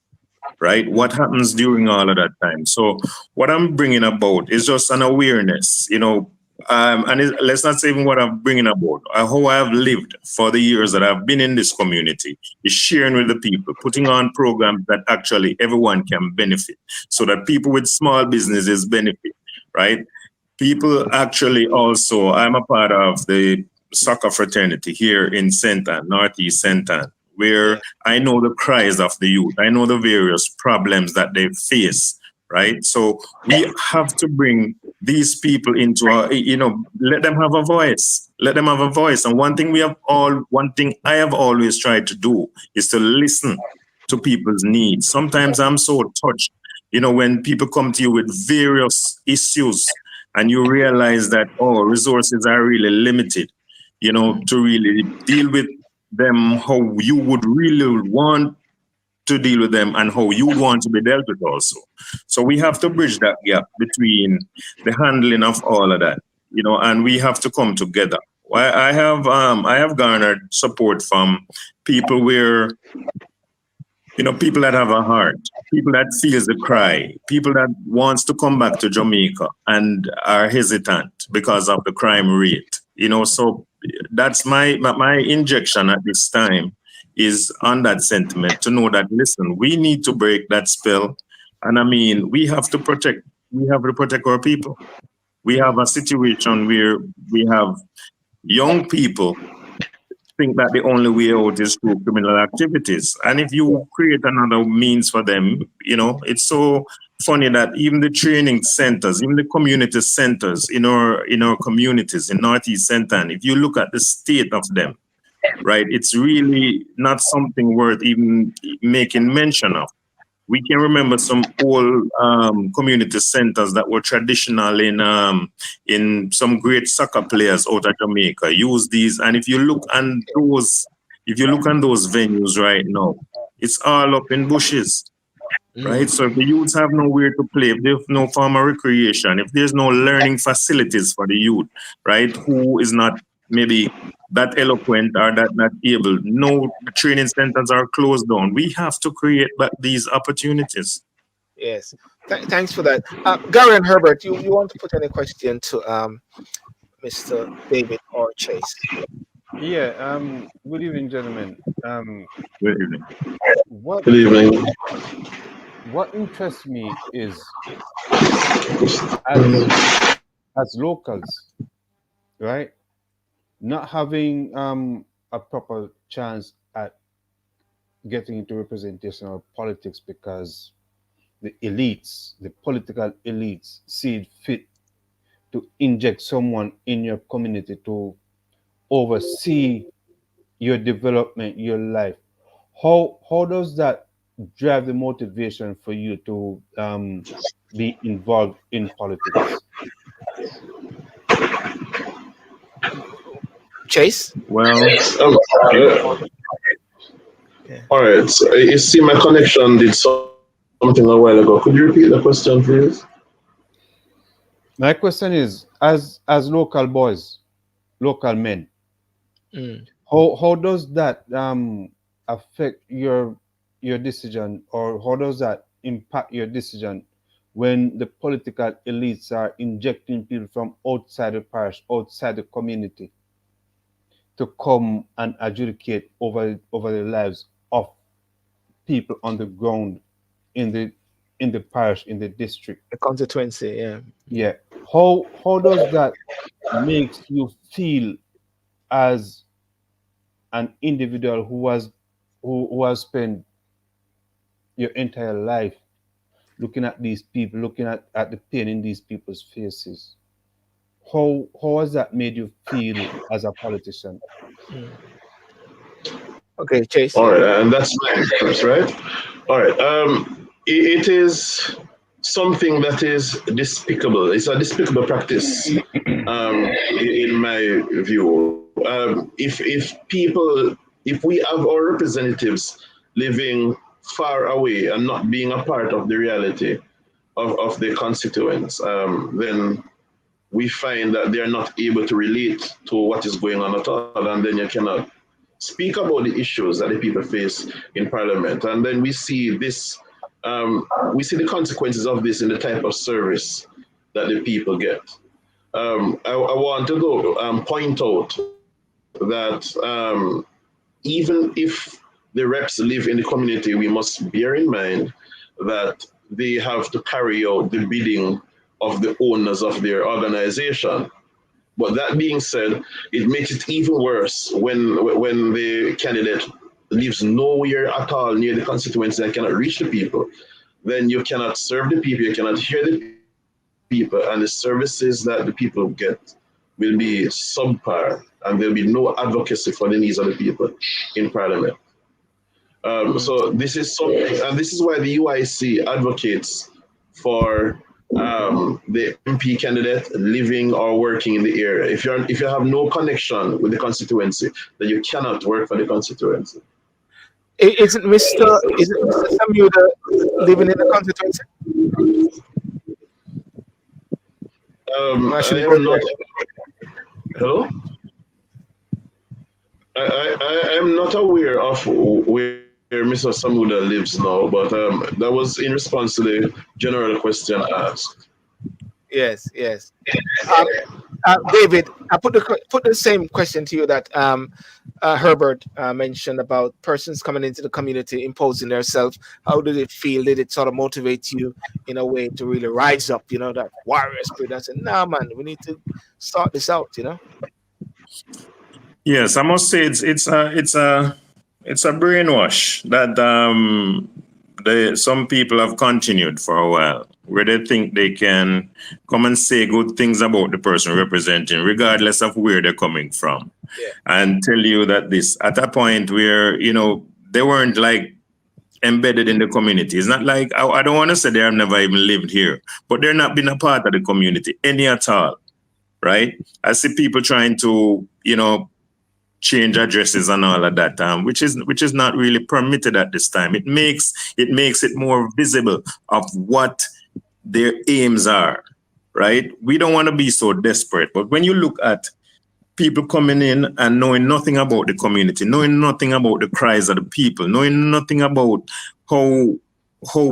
right? What happens during all of that time? So what I'm bringing about is just an awareness, let's not say even what I'm bringing about, how I've lived for the years that I've been in this community, is sharing with the people, putting on programs that actually everyone can benefit, so that people with small businesses benefit, right? People actually also, I'm a part of the soccer fraternity here in Sentan, Northeast Sentan, where I know the cries of the youth. I know the various problems that they face, right? So we have to bring these people into let them have a voice. Let them have a voice. And one thing I have always tried to do is to listen to people's needs. Sometimes I'm so touched, when people come to you with various issues and you realize that, resources are really limited, to really deal with them how you would really want to deal with them and how you want to be dealt with also. So we have to bridge that gap between the handling of all of that, and we have to come together. I have garnered support from people where, people that have a heart, people that feels the cry, people that wants to come back to Jamaica and are hesitant because of the crime rate, so that's my injection at this time, is on that sentiment, to know that, listen, we need to break that spell. And we have to protect our people. We have a situation where we have young people think that the only way out is through criminal activities. And if you create another means for them, it's so funny that even the training centers, even the community centers in our communities in Northeast Sentan, if you look at the state of them, right, it's really not something worth even making mention of. We can remember some old community centers that were traditional in some great soccer players out of Jamaica use these. And if you look on those venues right now, it's all up in bushes, right? So if the youths have nowhere to play, if there's no form of recreation, if there's no learning facilities for the youth, right, who is not maybe that eloquent or that not able, no training centers are closed down. We have to create these opportunities. Yes, thanks for that. Gary and Herbert, you want to put any question to Mr. David or Chase? Yeah, good evening, gentlemen. Good evening. Good evening. What interests me is as locals, right? Not having a proper chance at getting into representational politics because the elites, the political elites, see it fit to inject someone in your community to oversee your development, your life. How does that drive the motivation for you to be involved in politics? Chase? Well, Yeah. All right. So you see, my connection did something a while ago. Could you repeat the question, please? My question is, as local boys, local men, Mm. how does that affect your decision, or how does that impact your decision when the political elites are injecting people from outside the parish, outside the community, to come and adjudicate over the lives of people on the ground in the parish, in the district? The constituency, yeah. Yeah. How does that makes you feel as an individual who has spent your entire life looking at these people, looking at the pain in these people's faces? How has that made you feel as a politician? Mm. Okay, Chase, All yeah. right, and that's my interest, right? All right. It is something that is despicable. It's a despicable practice, in my view. If we have our representatives living far away and not being a part of the reality of the constituents, then we find that they are not able to relate to what is going on at all, and then you cannot speak about the issues that the people face in Parliament. And then we see this, we see the consequences of this in the type of service that the people get. I want to go point out that even if the reps live in the community, we must bear in mind that they have to carry out the bidding of the owners of their organization. But that being said, it makes it even worse when the candidate lives nowhere at all near the constituency and cannot reach the people. Then you cannot serve the people, you cannot hear the people, and the services that the people get will be subpar, and there'll be no advocacy for the needs of the people in Parliament. So this is something, and this is why the UIC advocates for the MP candidate living or working in the area. If you have no connection with the constituency, then you cannot work for the constituency. Isn't Mr. Samuda living in the constituency? I am not. Hello. I am not aware of where Mr. Samuda lives now, but that was in response to the general question asked. Yes, yes. David, I put the same question to you that Herbert mentioned about persons coming into the community, imposing themselves. How did it feel? Did it sort of motivate you in a way to really rise up? You know, that warrior spirit. I said, "Nah, man, we need to sort this out." You know. yes, I must say it's a brainwash that some people have continued for a while, where they think they can come and say good things about the person representing, regardless of where they're coming from, Yeah. and tell you that this at a point where they weren't like embedded in the community. It's not like I don't want to say they have never even lived here, but they're not been a part of the community any at all, right? I see people trying to change addresses and all of that, which is not really permitted at this time. It makes it more visible of what their aims are, right? We don't want to be so desperate, but when you look at people coming in and knowing nothing about the community, knowing nothing about the cries of the people, knowing nothing about how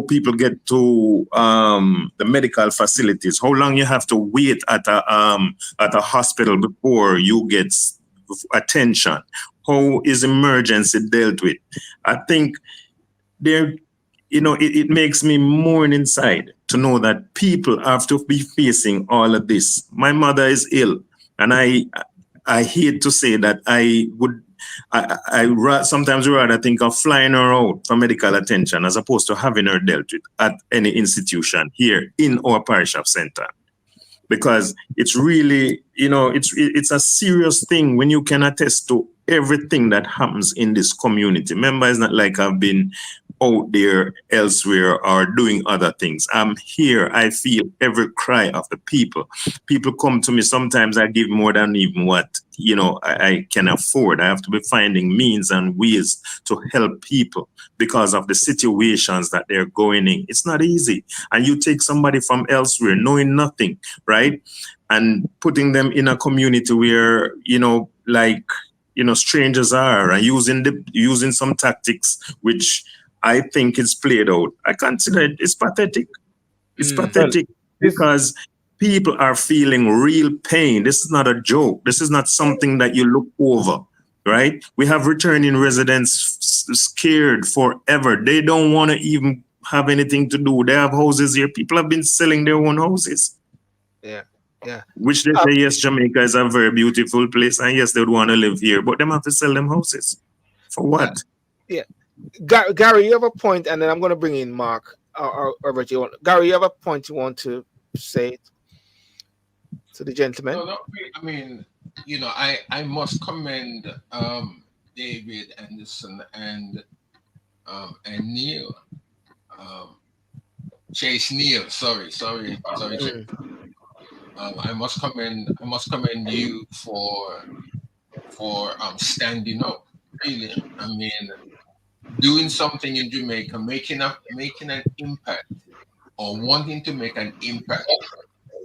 people get to the medical facilities, how long you have to wait at a hospital before you get attention, how is emergency dealt with. I think it makes me mourn inside to know that people have to be facing all of this. My mother is ill, and I hate to say that I sometimes rather think of flying her out for medical attention as opposed to having her dealt with at any institution here in our parish of center. Because it's really, it's a serious thing when you can attest to everything that happens in this community. Remember, it's not like I've been out there elsewhere or doing other things. I'm here. I feel every cry of the people. People come to me. Sometimes I give more than even what, I can afford. I have to be finding means and ways to help people because of the situations that they're going in. It's not easy. And you take somebody from elsewhere knowing nothing, right? And putting them in a community where, strangers are, and using some tactics which I think is played out. I consider it's pathetic. It's pathetic because people are feeling real pain. This is not a joke. This is not something that you look over, right? We have returning residents scared forever. They don't want to even have anything to do. They have houses here. People have been selling their own houses. Yeah. Which they say, yes, Jamaica is a very beautiful place, and yes, they would want to live here, but them have to sell them houses. For what? Yeah. Gary, you have a point, and then I'm going to bring in Mark or Reggie. Gary, you have a point you want to say to the gentleman? No, I mean, I must commend David Anderson and Neil, Chase Neil. Sorry. I must commend you for standing up. Really, I mean, doing something in Jamaica, making an impact, or wanting to make an impact,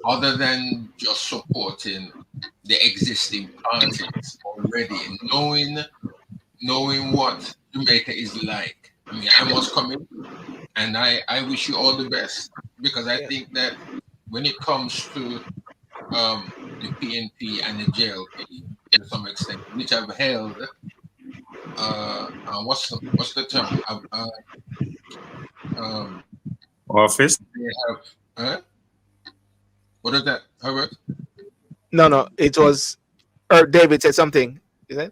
other than just supporting the existing parties already, knowing what Jamaica is like. I mean, I must commend you, and I wish you all the best, because I think that when it comes to the PNP and the JLP to some extent, which I've held, what's the term? Office. They have, what is that, Herbert? No, it was. David said something. Is it?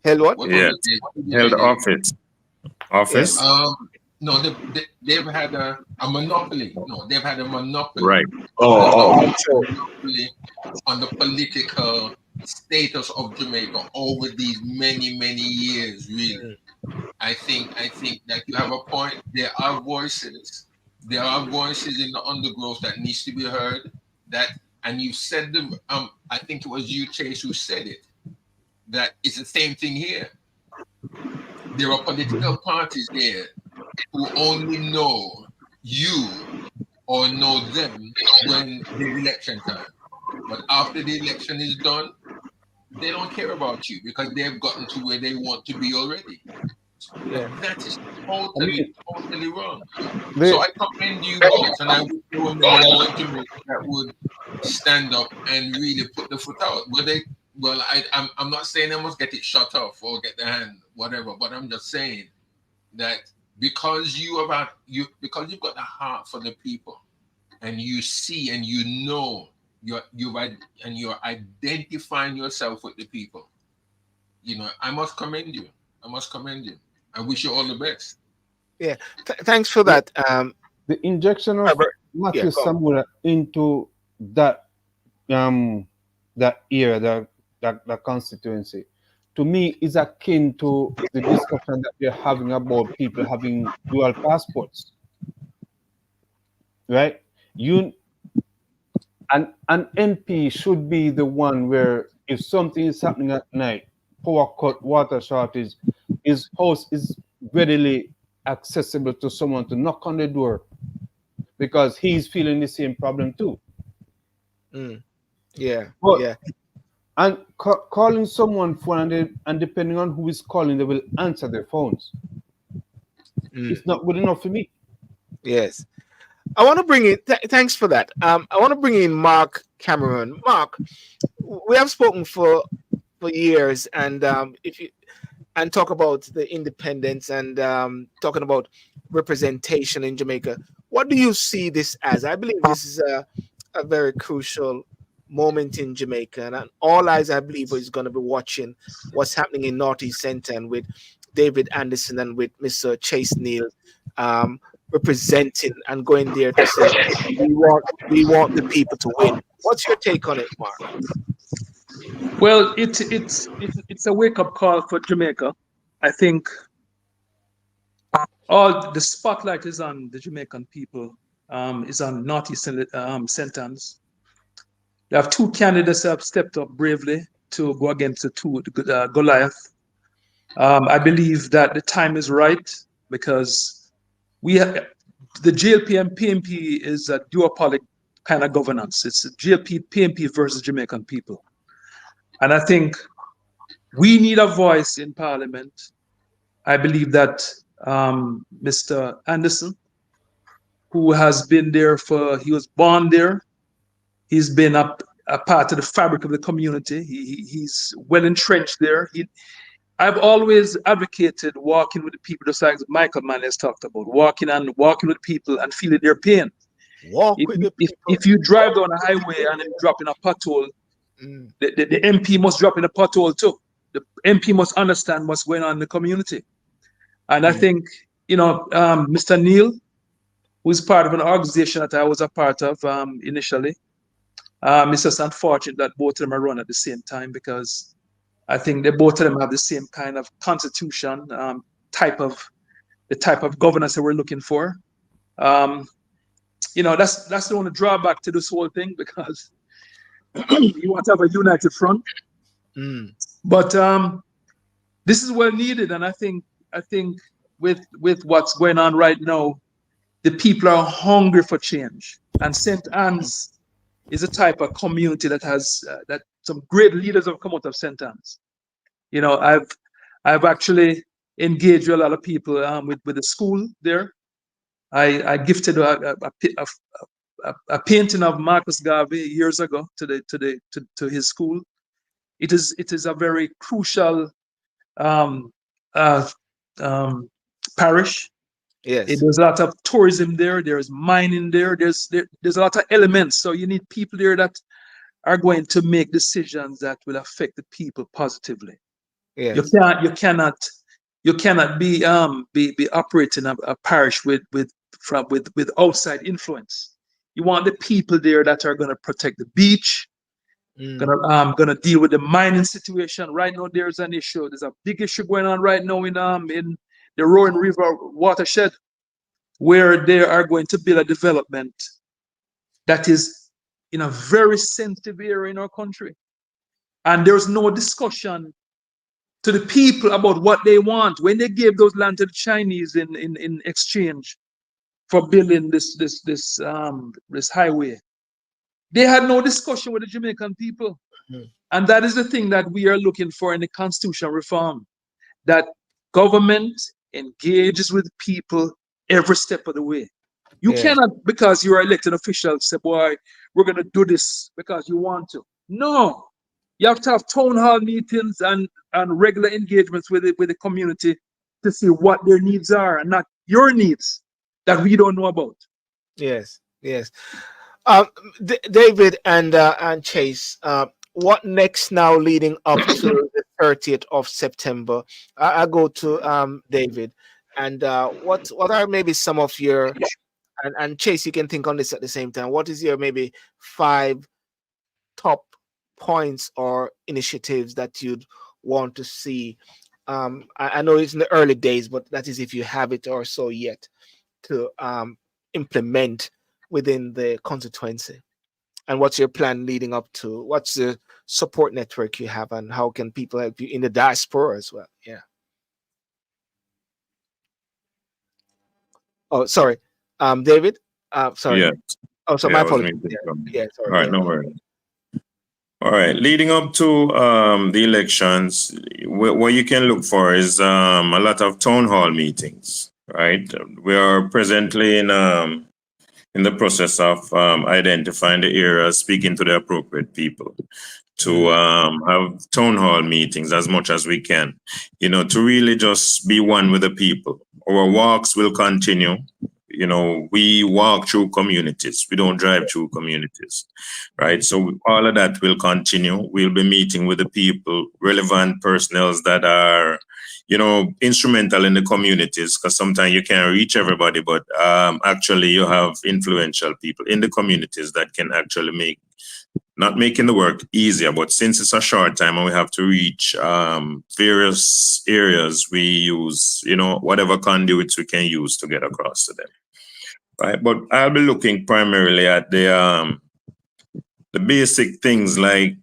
Held what? Yeah, held office. Office. Yeah. No, they've had a monopoly. No, they've had a monopoly. Right. Monopoly on the political status of Jamaica over these many years. Really, I think that you have a point. There are voices. There are voices in the undergrowth that needs to be heard. And you said them. I think it was you, Chase, who said it. That it's the same thing here. There are political parties there who only know you or know them when the election time. But after the election is done, they don't care about you because they've gotten to where they want to be already. Yeah. That is totally wrong. So I commend you both, and I wish there were many more Jamaicans that would stand up and really put the foot out. I'm not saying they must get it shut off or get their hand, whatever, but I'm just saying that because you've got the heart for the people, and you see and you know you're identifying yourself with the people. I must commend you. I wish you all the best. Yeah, thanks for that. The injection of Matthew Samura into that area, that constituency, to me is akin to the discussion that we're having about people having dual passports. Right? An MP should be the one where if something is happening at night, power cut, water shortage, his house is readily accessible to someone to knock on the door because he's feeling the same problem too. Yeah. And calling someone phone and depending on who is calling, they will answer their phones. It's not good enough for me. Yes. I want to bring in, thanks for that. I want to bring in Mark Cameron. Mark, we have spoken for years, and talk about the independence and talking about representation in Jamaica. What do you see this as? I believe this is a very crucial moment in Jamaica, and all eyes, I believe, is going to be watching what's happening in Northeast Center and with David Anderson and with Mr. Chase Neal representing and going there to say we want the people to win. What's your take on it, Mark? Well, it's a wake up call for Jamaica. I think all the spotlight is on the Jamaican people, is on Northeast Sentence. There have two candidates that have stepped up bravely to go against the Goliath. I believe that the time is right because the GLP and PNP is a duopoly kind of governance. It's GLP, PNP versus Jamaican people. And I think we need a voice in Parliament. I believe that Mr. Anderson, who has been there he was born there, he's been a part of the fabric of the community. He's well entrenched there. I've always advocated walking with the people, just like Michael Mann has talked about, walking with people and feeling their pain. If you drive down a highway and then drop in a pothole, the MP must drop in a pothole too. The MP must understand what's going on in the community. And I think, Mr. Neal, who is part of an organization that I was a part of initially, it's just unfortunate that both of them are run at the same time because I think both of them have the same kind of constitution, the type of governance that we're looking for. That's the only drawback to this whole thing because you want to have a united front. But this is well needed, and I think with what's going on right now, the people are hungry for change. And St. Anne's is a type of community that has that some great leaders have come out of St. Anne's. I've actually engaged with a lot of people with the school there. I gifted a painting of Marcus Garvey years ago to his school. It is a very crucial parish. Yes. There's a lot of tourism there. There's mining there. There's a lot of elements. So you need people there that are going to make decisions that will affect the people positively. Yes. You cannot be operating a parish with outside influence. You want the people there that are going to protect the beach, gonna deal with the mining situation. Right now, there's an issue. There's a big issue going on right now in the Rowan River watershed, where they are going to build a development that is in a very sensitive area in our country, and there's no discussion to the people about what they want when they gave those land to the Chinese in exchange for building this highway. They had no discussion with the Jamaican people. And that is the thing that we are looking for in the constitutional reform, that government engages with people every step of the way. You cannot, because you are elected official, say, boy, we're going to do this because you want to. No, you have to have town hall meetings and regular engagements with the community to see what their needs are and not your needs that we don't know about. Yes. David and Chase, what next now leading up to the 30th of September? I go to David, and what are maybe some of your, and Chase, you can think on this at the same time. What is your maybe 5 top points or initiatives that you'd want to see? I know it's in the early days, but that is if you have it or so yet to implement within the constituency. And what's your plan leading up to? What's the support network you have, and how can people help you in the diaspora as well? Yeah. Oh, sorry, David. Sorry. Yeah. Oh, so my apologies. Yeah. Sorry. All right, no worries. All right, leading up to the elections, what you can look for is a lot of town hall meetings. Right, we are presently in the process of identifying the areas, speaking to the appropriate people, to have town hall meetings as much as we can, to really just be one with the people. Our walks will continue. we walk through communities. We don't drive through communities, right? So all of that will continue. We'll be meeting with the people, relevant personnel that are, instrumental in the communities, because sometimes you can't reach everybody, but actually you have influential people in the communities that can actually not making the work easier, but since it's a short time and we have to reach various areas, we use, whatever conduits we can use to get across to them, right? But I'll be looking primarily at the basic things like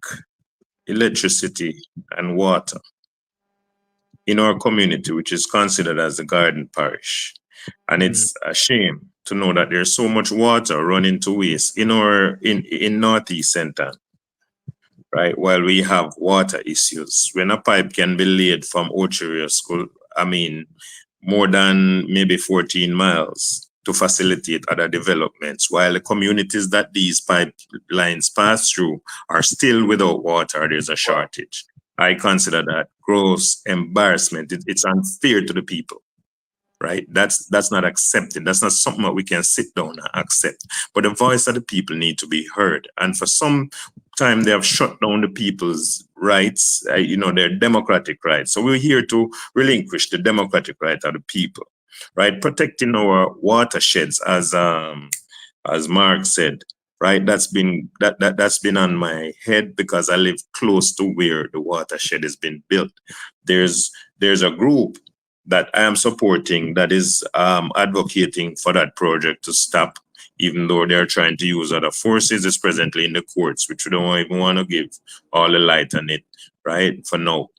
electricity and water in our community, which is considered as a garden parish. And it's a shame to know that there's so much water running to waste in Northeast Center, right? While we have water issues, when a pipe can be laid from Ocheria School, more than maybe 14 miles to facilitate other developments, while the communities that these pipelines pass through are still without water, there's a shortage. I consider that gross embarrassment. It's unfair to the people. Right? That's not accepted. That's not something that we can sit down and accept. But the voice of the people need to be heard. And for some time, they have shut down the people's rights, their democratic rights. So we're here to relinquish the democratic right of the people, right? Protecting our watersheds, as Mark said, right? That's been on my head because I live close to where the watershed has been built. There's a group that I am supporting that is advocating for that project to stop, even though they're trying to use other forces. It's presently in the courts, which we don't even want to give all the light on it, right, for now.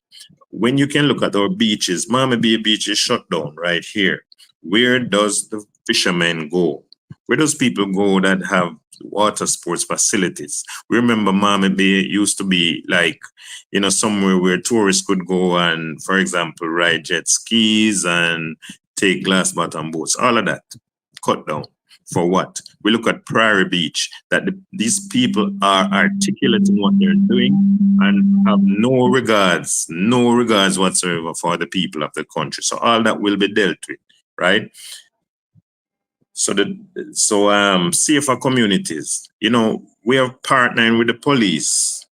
When you can look at our beaches, Mama Bay Beach is shut down right here. Where does the fishermen go? Where does people go that have water sports facilities? We remember Mama Bay used to be like, somewhere where tourists could go and, for example, ride jet skis and take glass bottom boats. All of that cut down. For what? We look at Prairie Beach, that these people are articulating what they're doing and have no regards whatsoever for the people of the country. So all that will be dealt with, right? So safer communities. We are partnering with the police,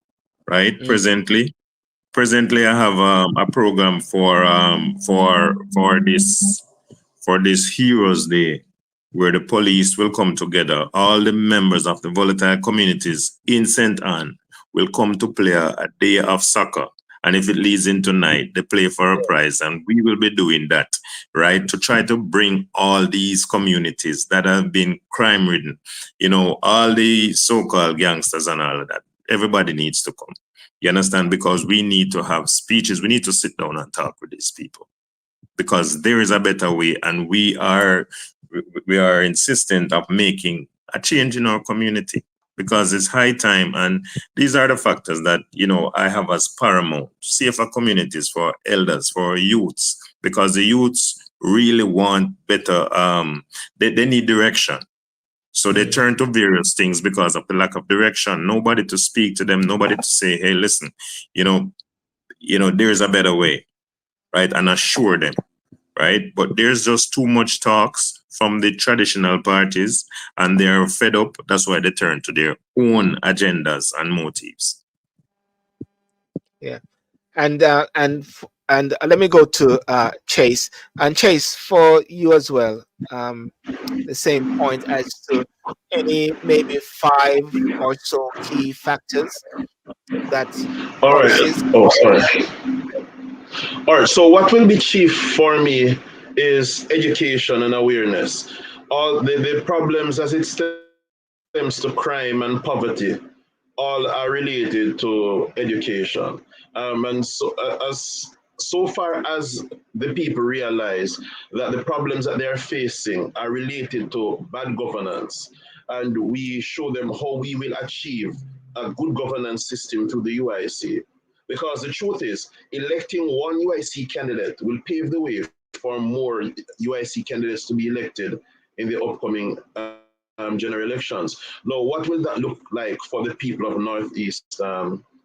right? Presently, I have a program for this Heroes Day, where the police will come together. All the members of the volatile communities in St. Anne will come to play a day of soccer. And if it leads into night, they play for a prize. And we will be doing that, right? To try to bring all these communities that have been crime-ridden, all the so-called gangsters and all of that. Everybody needs to come. You understand? Because we need to have speeches. We need to sit down and talk with these people. Because there is a better way, and we are insistent of making a change in our community, because it's high time. And these are the factors that, I have as paramount: safer communities for elders, for youths, because the youths really want better, they need direction. So they turn to various things because of the lack of direction. Nobody to speak to them, nobody to say, hey, listen, there's a better way, right? And assure them, right? But there's just too much talks from the traditional parties, and they're fed up. That's why they turn to their own agendas and motives. Yeah. And let me go to Chase. And Chase, for you as well, the same point as to any maybe 5 or so key factors that All right. causes. Oh, sorry. All right. So what will be chief for me is education and awareness. All the problems as it stems to crime and poverty, all are related to education. And so far as the people realize that the problems that they are facing are related to bad governance, and we show them how we will achieve a good governance system through the UIC. Because the truth is, electing one UIC candidate will pave the way for more UIC candidates to be elected in the upcoming general elections. Now, what will that look like for the people of Northeast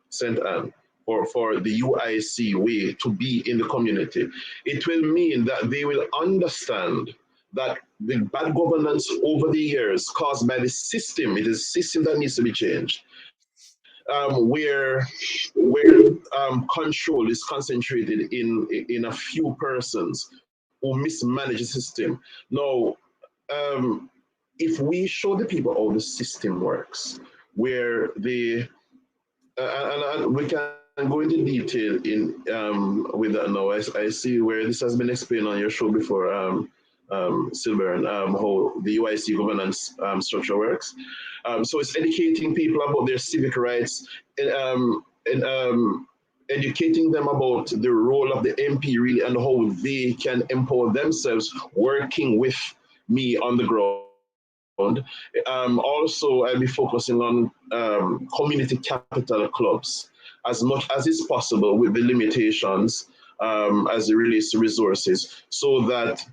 St. Anne, or for the UIC way to be in the community? It will mean that they will understand that the bad governance over the years caused by the system, it is a system that needs to be changed, where control is concentrated in a few persons who mismanage the system. Now, if we show the people how the system works, where and we can go into detail in with that now. I see where this has been explained on your show before, Sylbourne, how the UIC governance structure works. So it's educating people about their civic rights and educating them about the role of the MP really and how they can empower themselves working with me on the ground. Also, I'll be focusing on community capital clubs as much as is possible with the limitations as it relates to resources, so that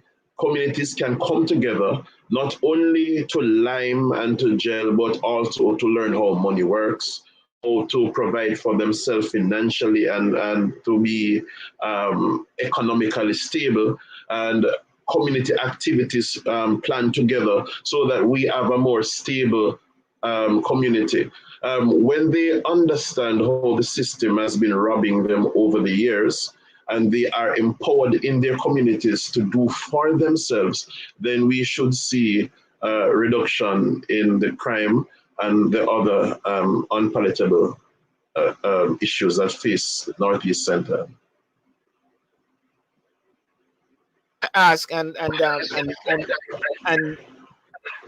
communities can come together not only to lime and to gel, but also to learn how money works, how to provide for themselves financially and to be economically stable, and community activities planned together so that we have a more stable community. When they understand how the system has been robbing them over the years, and they are empowered in their communities to do for themselves, then we should see a reduction in the crime and the other unpalatable issues that face Northeast Center. Ask and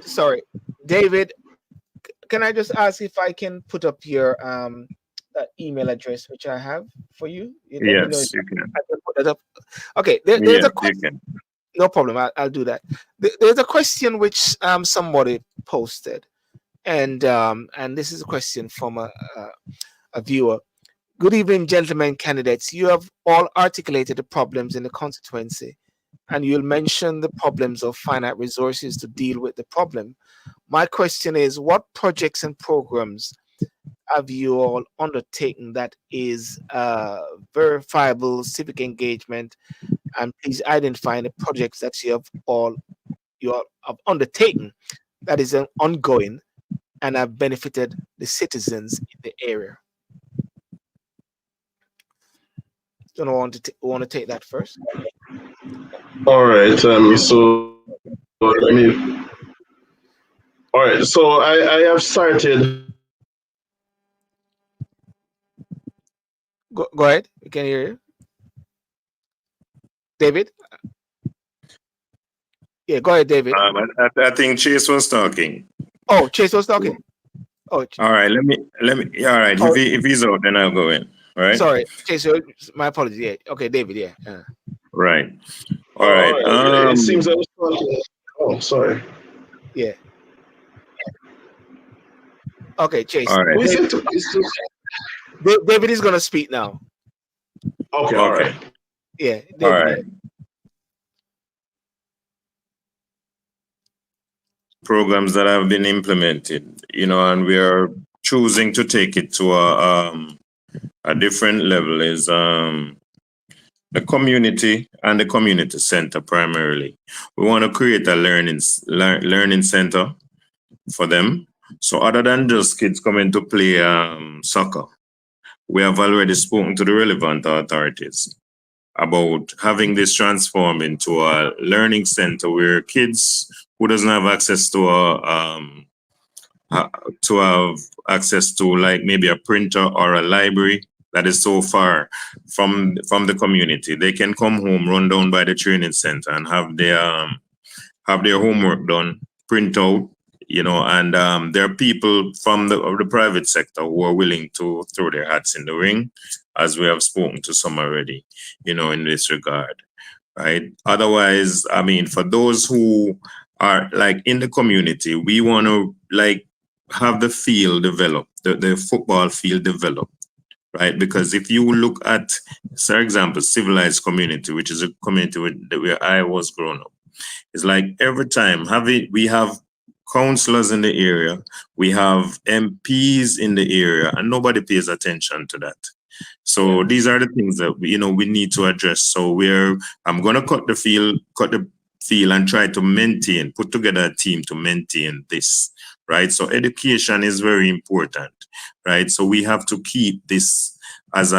sorry, David, can I just ask if I can put up your email address which I have for you? Let me know Yes, if you can. I can put that up. Okay, there's Yes, a you question. can. No problem. I'll do that. There's a question which somebody posted, and this is a question from a viewer. Good evening, gentlemen candidates. You have all articulated the problems in the constituency, and you'll mention the problems of finite resources to deal with the problem. My question is, what projects and programs have you all undertaken that is verifiable civic engagement? And please identify the projects that you have undertaken that is ongoing and have benefited the citizens in the area. Don't want to take that first. All right. So let me. All right. So I have started. Go ahead. We can hear you, David. Yeah, go ahead, David. I think Chase was talking. Oh, Chase was talking. Oh, all right. Let me. All right. Oh. If he's out, then I'll go in. All right. Sorry, Chase. My apologies. Yeah. Okay, David. Yeah. Right. All right. It seems I was talking. Oh, sorry. Yeah. Okay, Chase. All right. David is gonna speak now. Okay. All right. Yeah. David, all right. Yeah. Programs that have been implemented, and we are choosing to take it to a different level is the community and the community center primarily. We want to create a learning center for them. So other than just kids coming to play soccer, we have already spoken to the relevant authorities about having this transform into a learning center where kids who doesn't have access to have access to like maybe a printer or a library that is so far from the community, they can come home, run down by the training center and have their homework done, print out, and there are people from the private sector who are willing to throw their hats in the ring, as we have spoken to some already, in this regard, right? Otherwise, I mean, for those who are like in the community, we want to like have the field developed, the football field developed, right? Because if you look at, for example, civilized community, which is a community where I was growing up, it's like every time we have councillors in the area, we have MPs in the area, and nobody pays attention to that. So these are the things that we need to address. So I'm gonna cut the feel and try to maintain, put together a team to maintain this, right? So education is very important, right? So we have to keep this as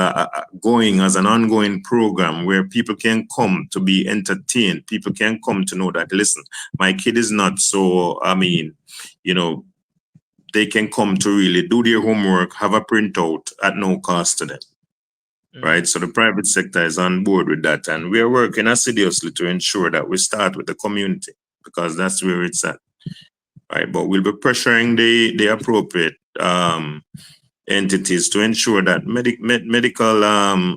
going as an ongoing program where people can come to be entertained. People can come to know that, listen, my kid is not so, they can come to really do their homework, have a printout at no cost to them. Right, so the private sector is on board with that, and we are working assiduously to ensure that we start with the community, because that's where it's at, right? But we'll be pressuring the appropriate entities to ensure that medical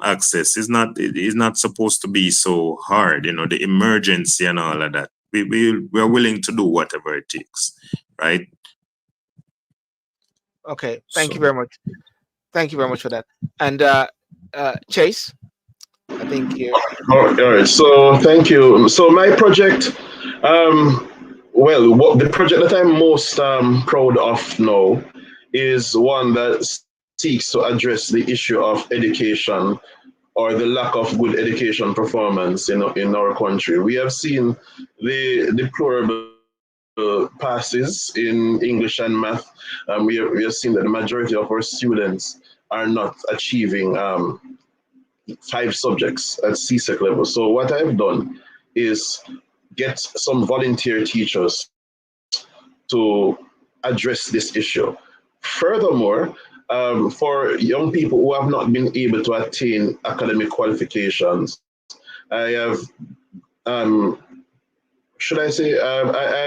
access is not supposed to be so hard. The emergency and all of that. We're willing to do whatever it takes, right? Okay, thank you very much. Thank you very much for that. And Chase, I think you. All right. So thank you. So my project, the project that I'm most proud of now is one that seeks to address the issue of education, or the lack of good education performance in our country. We have seen the deplorable passes in English and math. We have seen that the majority of our students are not achieving 5 subjects at CSEC level. So what I've done is get some volunteer teachers to address this issue. Furthermore, for young people who have not been able to attain academic qualifications, I have, I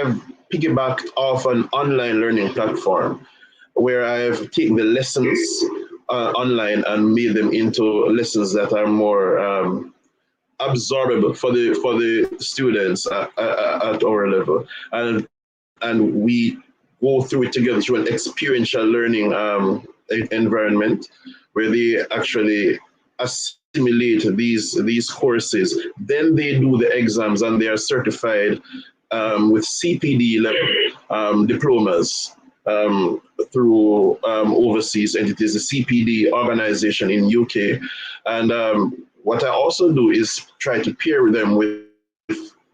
have piggybacked off an online learning platform where I have taken the lessons online and made them into lessons that are more absorbable for the students at our level, and we go through it together through an experiential learning environment where they actually assimilate these courses. Then they do the exams and they are certified with CPD level diplomas through overseas entities, the CPD organization in UK. And what I also do is try to pair them with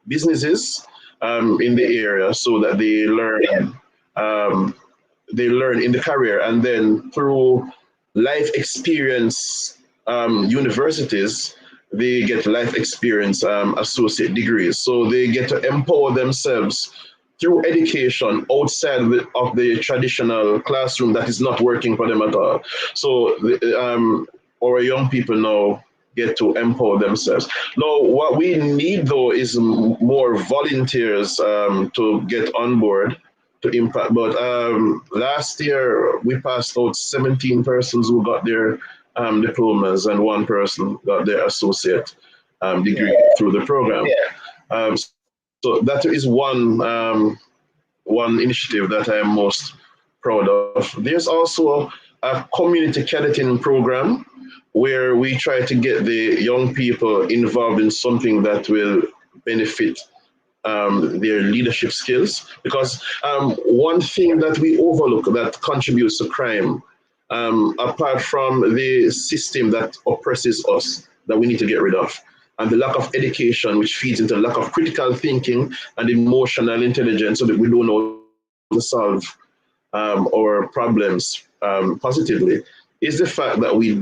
businesses in the area so that they learn in the career, and then through life experience universities, they get life experience associate degrees. So they get to empower themselves through education outside of the traditional classroom that is not working for them at all. So our young people now get to empower themselves. Now, what we need though is more volunteers to get on board to impact. But last year we passed out 17 persons who got their diplomas, and 1 person got their associate degree through the program. So that is one initiative that I am most proud of. There's also a community cadetting program where we try to get the young people involved in something that will benefit their leadership skills. Because one thing that we overlook that contributes to crime, apart from the system that oppresses us, that we need to get rid of, and the lack of education, which feeds into lack of critical thinking and emotional intelligence, so that we don't know how to solve our problems positively, is the fact that we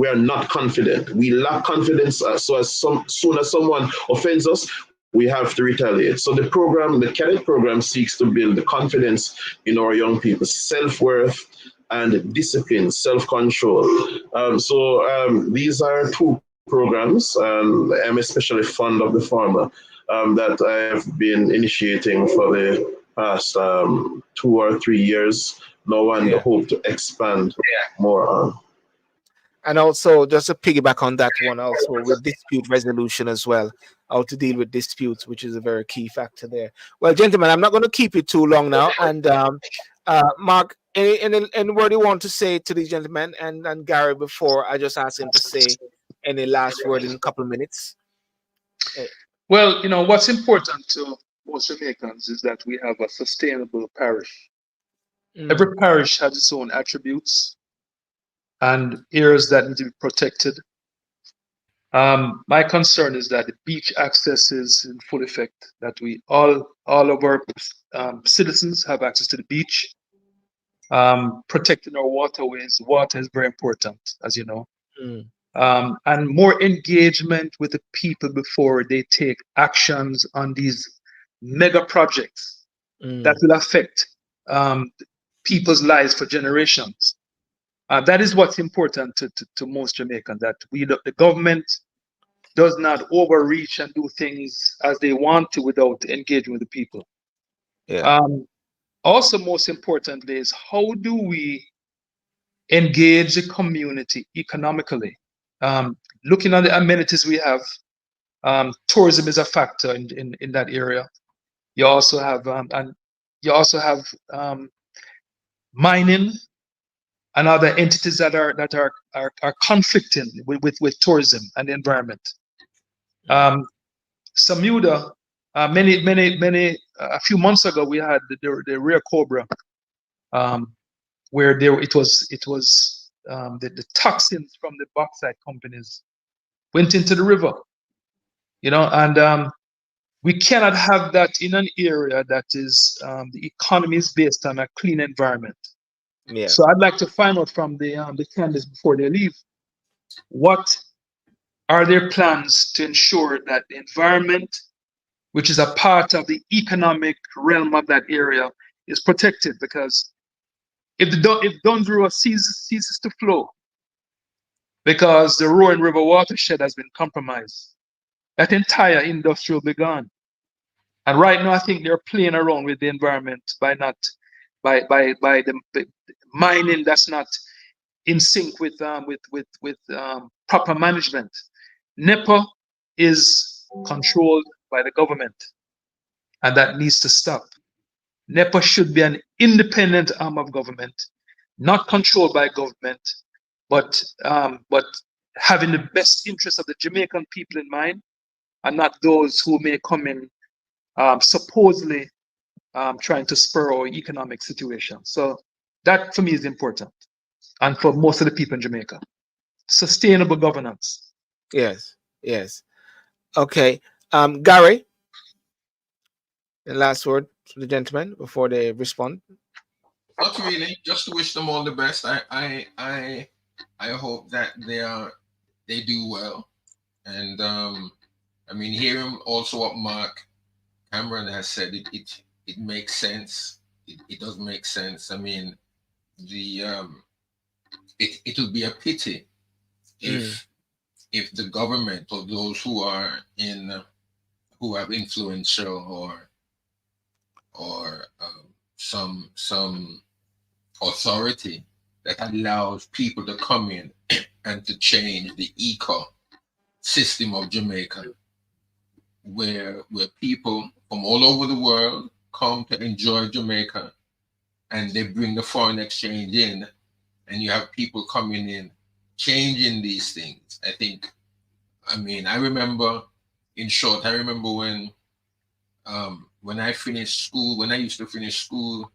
are not confident. We lack confidence, so as soon as someone offends us, we have to retaliate. So the cadet program seeks to build the confidence in our young people, self-worth and discipline, self-control. So these are 2 programs, and I'm especially fond of the former, that I have been initiating for the past 2 or 3 years now, and hope to expand more on. And also, just to piggyback on that one, also with dispute resolution as well, how to deal with disputes, which is a very key factor there. Well, gentlemen, I'm not going to keep it too long now. And Mark, any word you want to say to these gentlemen, and Gary, before I just ask him to say any last word in a couple of minutes? Well, what's important to most Jamaicans is that we have a sustainable parish. Every parish has its own attributes and areas that need to be protected. My concern is that the beach access is in full effect, that we all of our citizens have access to the beach. Protecting our waterways. Water is very important, as you know. And more engagement with the people before they take actions on these mega projects that will affect people's lives for generations. That is what's important to most Jamaicans, that the government does not overreach and do things as they want to without engaging with the people. Also, most importantly, is how do we engage the community economically? Looking at the amenities we have, tourism is a factor in that area. You also have mining and other entities that are conflicting with tourism and the environment. Samuda, a few months ago, we had the rare cobra, where it was the toxins from the bauxite companies went into the river, and we cannot have that in an area that is the economy is based on a clean environment. So I'd like to find out from the candidates before they leave, what are their plans to ensure that the environment, which is a part of the economic realm of that area, is protected? Because if Duns River ceases to flow because the Roaring River watershed has been compromised, that entire industry will be gone. And right now, I think they're playing around with the environment by the mining that's not in sync with proper management. NEPA is controlled by the government, and that needs to stop. NEPA should be an independent arm of government, not controlled by government, but having the best interests of the Jamaican people in mind, and not those who may come in supposedly trying to spur our economic situation. So that for me is important, and for most of the people in Jamaica. Sustainable governance. Yes. Okay. Gary, the last word to the gentleman before they respond. Not really. Just to wish them all the best. I hope that they do well, and I mean, hearing also what Mark Cameron has said, it makes sense. It does make sense. I mean, it would be a pity if the government or those who are who have influential or some authority that allows people to come in and to change the ecosystem of Jamaica, where people from all over the world come to enjoy Jamaica, and they bring the foreign exchange in, and you have people coming in changing these things. I mean, I remember, in short, I remember when I finished school, when I used to finish school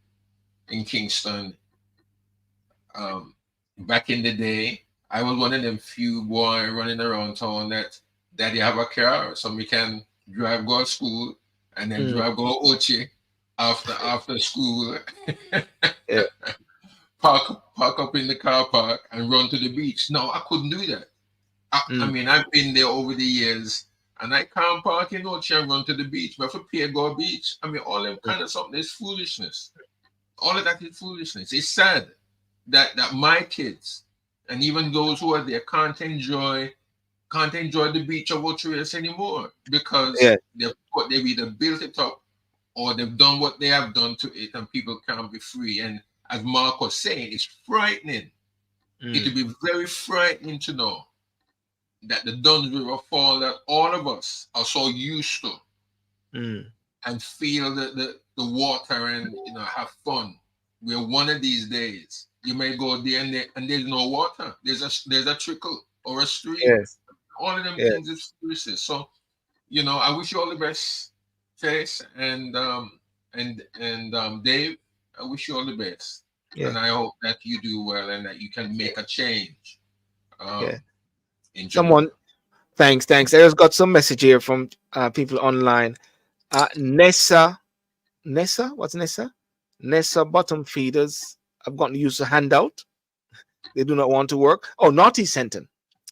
in Kingston, back in the day, I was one of them few boy running around town that daddy have a car, so we can drive go to school and then drive go to Ochi after school. Park up in the car park and run to the beach. No, I couldn't do that. I mean, I've been there over the years, and I can't park in Ochi and run to the beach. But for pay go beach, I mean, all them kind of something is foolishness. All of that is foolishness. It's sad that my kids and even those who are there can't enjoy the beach of Ochi anymore, because they've either built it up or they've done what they have done to it, and people can't be free. And as Mark was saying, it's frightening. It would be very frightening to know that the Duns River fall that all of us are so used to, and feel the water and have fun. Where one of these days you may go there and there's no water. There's a trickle or a stream. Yes. All of them things is foolishness. So I wish you all the best, Chase and Dave. I wish you all the best. And I hope that you do well and that you can make a change. In Someone Thanks. I just got some message here from people online. Nessa, what's Nessa? Nessa bottom feeders. I've gotten used to handout. They do not want to work. Oh, naughty sentence.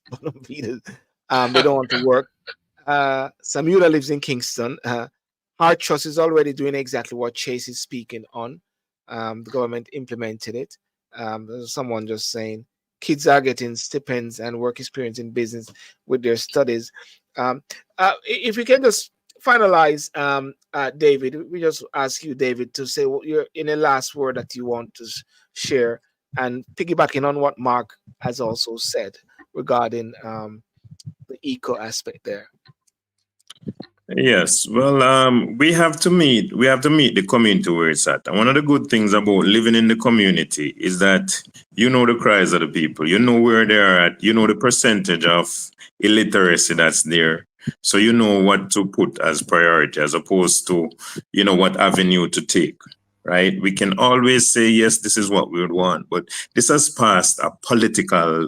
Bottom feeders. They don't want to work. Samula lives in Kingston. Hard Trust is already doing exactly what Chase is speaking on. The government implemented it. There's someone just saying kids are getting stipends and work experience in business with their studies. If we can just finalize, David, we just ask you, David, to say what you're in a last word that you want to share, and piggybacking on what Mark has also said regarding the eco aspect there. Yes, well, we have to meet the community where it's at. And one of the good things about living in the community is that you know the cries of the people, you know where they are at, you know the percentage of illiteracy that's there. So you know what to put as priority as opposed to, what avenue to take, right? We can always say, yes, this is what we would want, but this has passed a political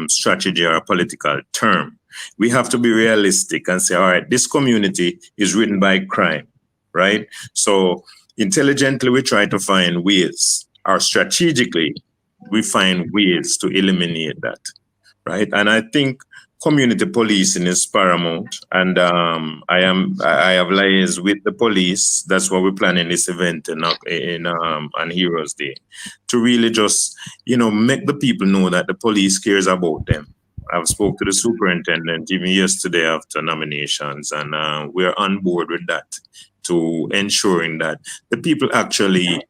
strategy or a political term. We have to be realistic and say, all right, this community is ridden by crime, right? So intelligently, we try to find ways, or strategically, we find ways to eliminate that, right? And I think community policing is paramount. And I have liaised with the police. That's why we're planning this event on Heroes Day, to really just, make the people know that the police cares about them. I've spoke to the superintendent even yesterday after nominations, and we're on board with that, to ensuring that the people actually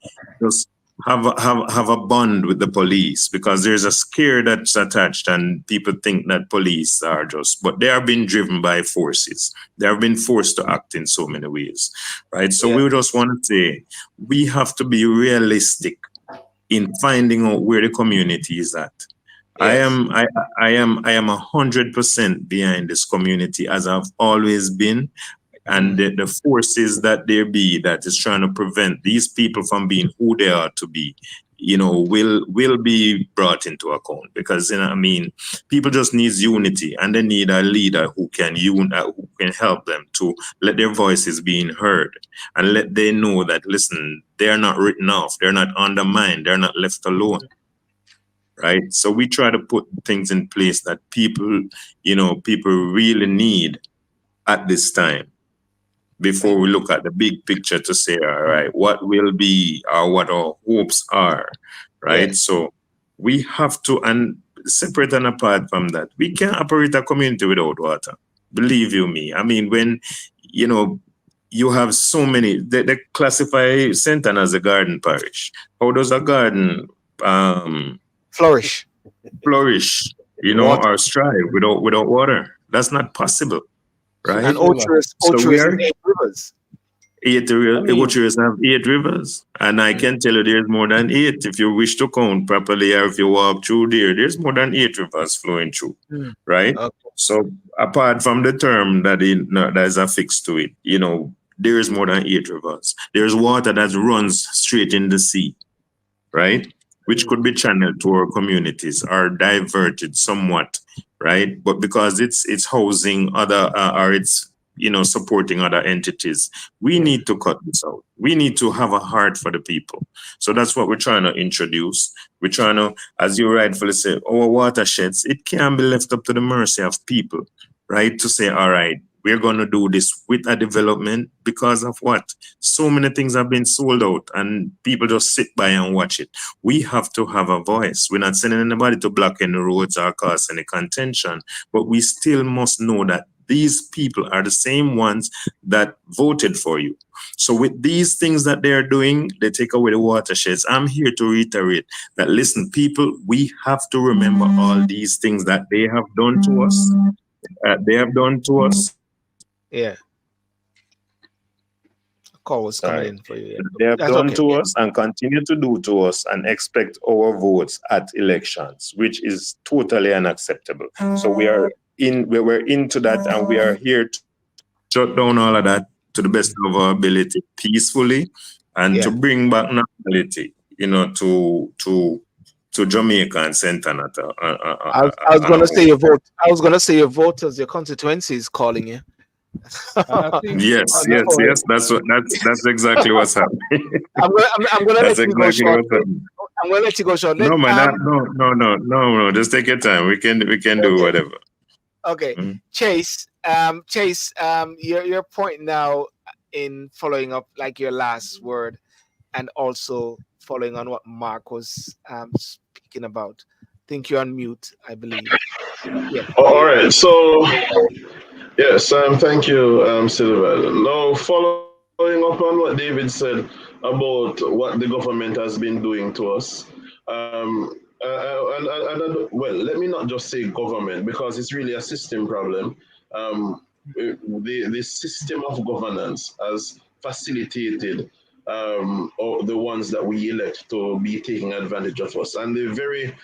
just have a bond with the police, because there's a scare that's attached, and people think that police are but they are being driven by forces. They have been forced to act in so many ways, right? So we just want to say we have to be realistic in finding out where the community is at. Yes. I am 100% behind this community, as I've always been, and the forces that there be that is trying to prevent these people from being who they are to be, will be brought into account, because people just need unity, and they need a leader who can help them to let their voices being heard, and let them know that, listen, they're not written off, they're not undermined, they're not left alone. Right. So we try to put things in place that people really need at this time, before we look at the big picture to say, all right, what will be, or what our hopes are. Right. Yes. So we have to, and separate and apart from that, we can't operate a community without water. Believe you me. When, you have so many, they classify Senton as a garden parish. How does a garden flourish, or strive without water? That's not possible, right? And Ocherous is 8 rivers. Ocherous have 8 rivers, and I can tell you there's more than 8 if you wish to count properly, or if you walk through there's more than 8 rivers flowing through, right? Okay. So apart from the term that is affixed to it, there is more than 8 rivers. There's water that runs straight in the sea, right? Which could be channeled to our communities or diverted somewhat, right? But because it's housing other, or it's, supporting other entities, we need to cut this out. We need to have a heart for the people. So that's what we're trying to introduce. We're trying to, as you rightfully say, our watersheds, it can't be left up to the mercy of people, right? To say, all right, we're going to do this with a development, because of what? So many things have been sold out, and people just sit by and watch it. We have to have a voice. We're not sending anybody to block any roads or cause any contention, but we still must know that these people are the same ones that voted for you. So with these things that they're doing, they take away the watersheds. I'm here to reiterate that, listen, people, we have to remember all these things that they have done to us. Yeah. A call was coming in for you. Yeah. They have done to us and continue to do to us, and expect our votes at elections, which is totally unacceptable. So we're into that, and we are here to shut down all of that to the best of our ability, peacefully, and to bring back normality, to to Jamaica and St. Anna. I was gonna say your vote. I was gonna say your voters, your constituency is calling you. And I think Yes, yes. That's exactly what's happening. I'm gonna That's let you go exactly what's shortly. happening. I'm gonna let you go shortly. No, man, no. Just take your time. We can do whatever. Okay, Chase. Your point now in following up like your last word, and also following on what Mark was speaking about. I think you're on mute, I believe. Yeah. All right. So yes, thank you, Sylbourne. Now, following up on what David said about what the government has been doing to us, well, let me not just say government because it's really a system problem. The system of governance has facilitated the ones that we elect to be taking advantage of us, and the very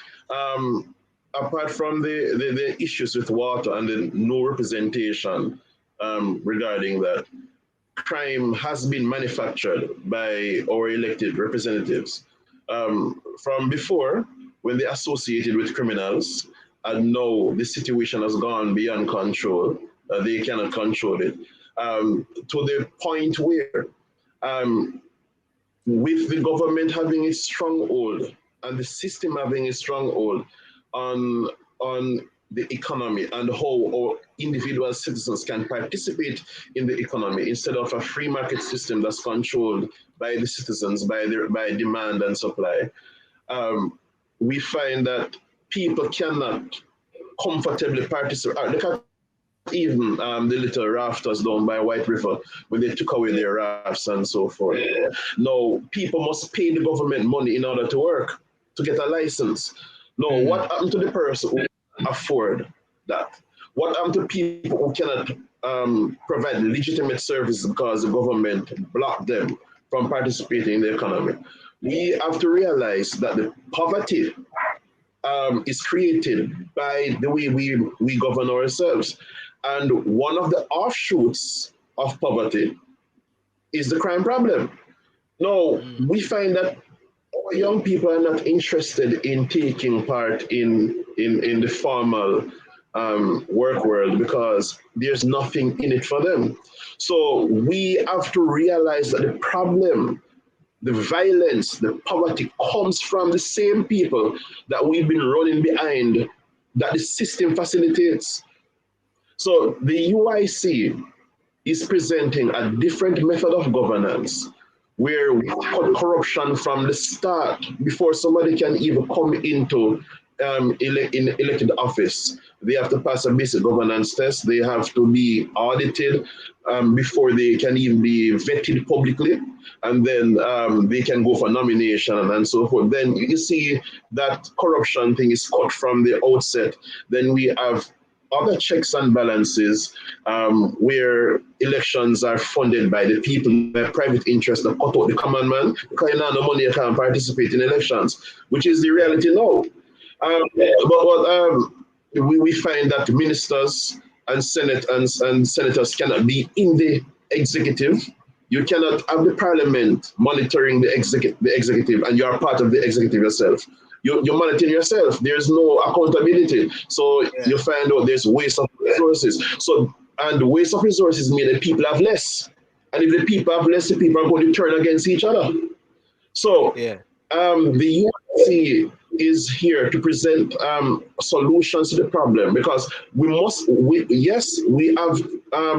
apart from the issues with water and the no representation regarding that, crime has been manufactured by our elected representatives. From before, when they associated with criminals, and now the situation has gone beyond control. They cannot control it. To the point where, with the government having a stronghold and the system having a stronghold on the economy and how our individual citizens can participate in the economy instead of a free market system that's controlled by the citizens, by demand and supply, we find that people cannot comfortably participate. Look at even the little rafters down by White River when they took away their rafts and so forth. Now, people must pay the government money in order to work, to get a license. Now, what happened to the person who can afford that? What happened to people who cannot provide legitimate services because the government blocked them from participating in the economy? We have to realize that the poverty is created by the way we govern ourselves. And one of the offshoots of poverty is the crime problem. Now, we find that our young people are not interested in taking part in the formal work world because there's nothing in it for them. So we have to realize that the problem, the violence, the poverty comes from the same people that we've been running behind, that the system facilitates. So the UIC is presenting a different method of governance where we cut corruption from the start before somebody can even come into elected office. They have to pass a basic governance test. They have to be audited before they can even be vetted publicly, and then they can go for nomination and so forth. Then you see that corruption thing is cut from the outset. Then we have other checks and balances where elections are funded by the people, by private interests that cut out the common man because you know no money you can't participate in elections, which is the reality now. We find that ministers and senators cannot be in the executive. You cannot have the parliament monitoring the executive, and you are part of the executive yourself. You're monitoring yourself. There's no accountability. So you find out there's waste of resources. And waste of resources mean that people have less. And if the people have less, the people are going to turn against each other. So the UNC is here to present solutions to the problem because we have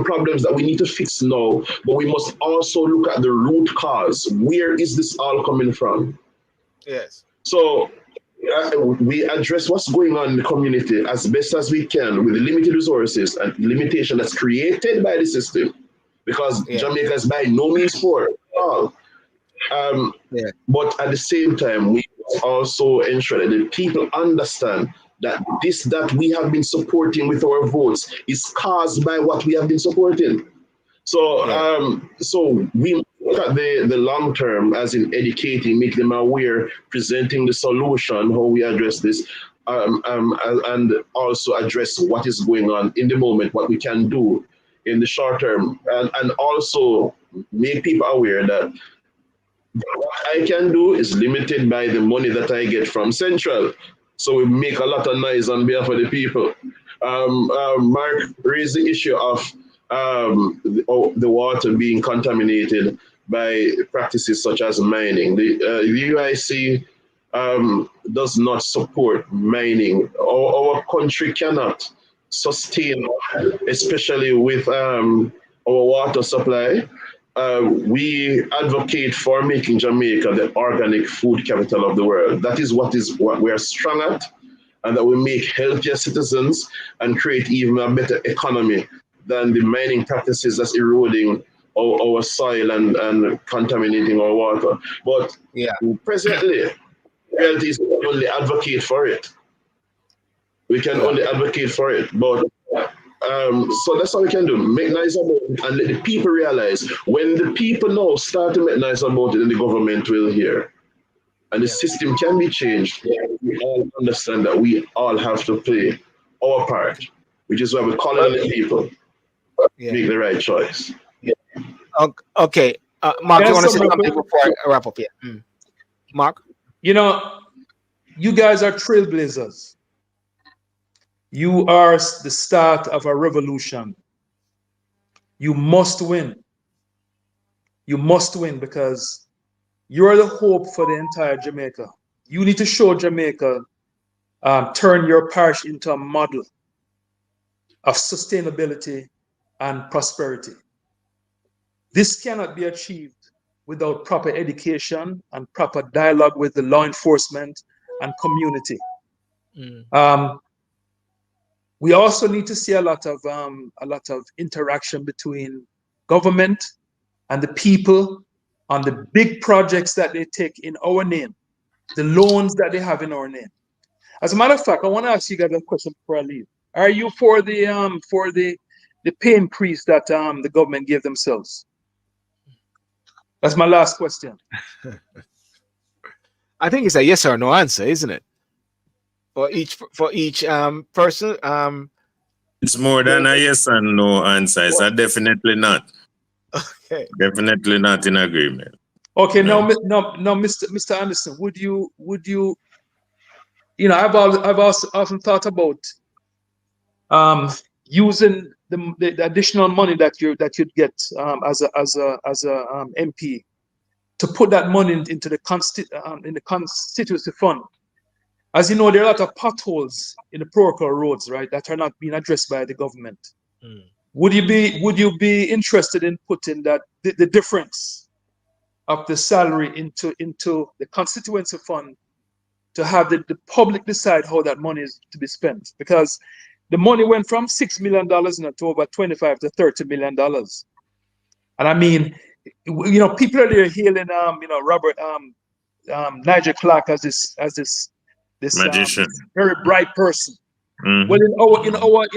problems that we need to fix now, but we must also look at the root cause. Where is this all coming from? Yes. So we address what's going on in the community as best as we can with limited resources and limitation that's created by the system, because Jamaica is by no means poor at all. But at the same time, we also ensure that the people understand that that we have been supporting with our votes is caused by what we have been supporting. So, so we look at the long term, as in educating, make them aware, presenting the solution, how we address this, and also address what is going on in the moment, what we can do in the short term, and also make people aware that What I can do is limited by the money that I get from Central. So we make a lot of noise on behalf of the people. Mark raised the issue of the water being contaminated by practices such as mining. The UIC does not support mining. Our country cannot sustain, especially with our water supply. We advocate for making Jamaica the organic food capital of the world. That is what we are strong at, and that will make healthier citizens and create even a better economy than the mining practices that's eroding our soil and contaminating our water. But Yeah. presently, reality is we can only advocate for it. We can only advocate for it, but so that's all we can do. Make nice about it and let the people realize. When the people now start to make nice about it, then the government will hear. And the system can be changed. We all understand that we all have to play our part, which is why we're calling on the people to make the right choice. Okay. Mark, you want to say Yes, something before I wrap up? Yeah. Mark? You know, you guys are trailblazers. You are the start of a revolution. You must win. You must win because you're the hope for the entire Jamaica. You need to show Jamaica, turn your parish into a model of sustainability and prosperity. This cannot be achieved without proper education and proper dialogue with the law enforcement and community. We also need to see a lot of interaction between government and the people on the big projects that they take in our name, the loans that they have in our name. As a matter of fact, I want to ask you guys a question before I leave. Are you for the pay increase that the government gave themselves? That's my last question. I think it's a yes or no answer, isn't it? For each person. It's more than a yes and no answer. It's a definitely not. Okay. Definitely not in agreement. Okay, no. Now, Mr. Anderson, would you? I've also often thought about using the additional money that you'd get as a MP to put that money into the constituency fund. As you know, there are a lot of potholes in the parochial roads, right, that are not being addressed by the government. Would you be interested in putting that the difference of the salary into the constituency fund to have the public decide how that money is to be spent? Because the money went from $6 million to over $25 to $30 million. And I mean, people are there hailing Robert Nigel Clark as this magician, very bright person. Well, in our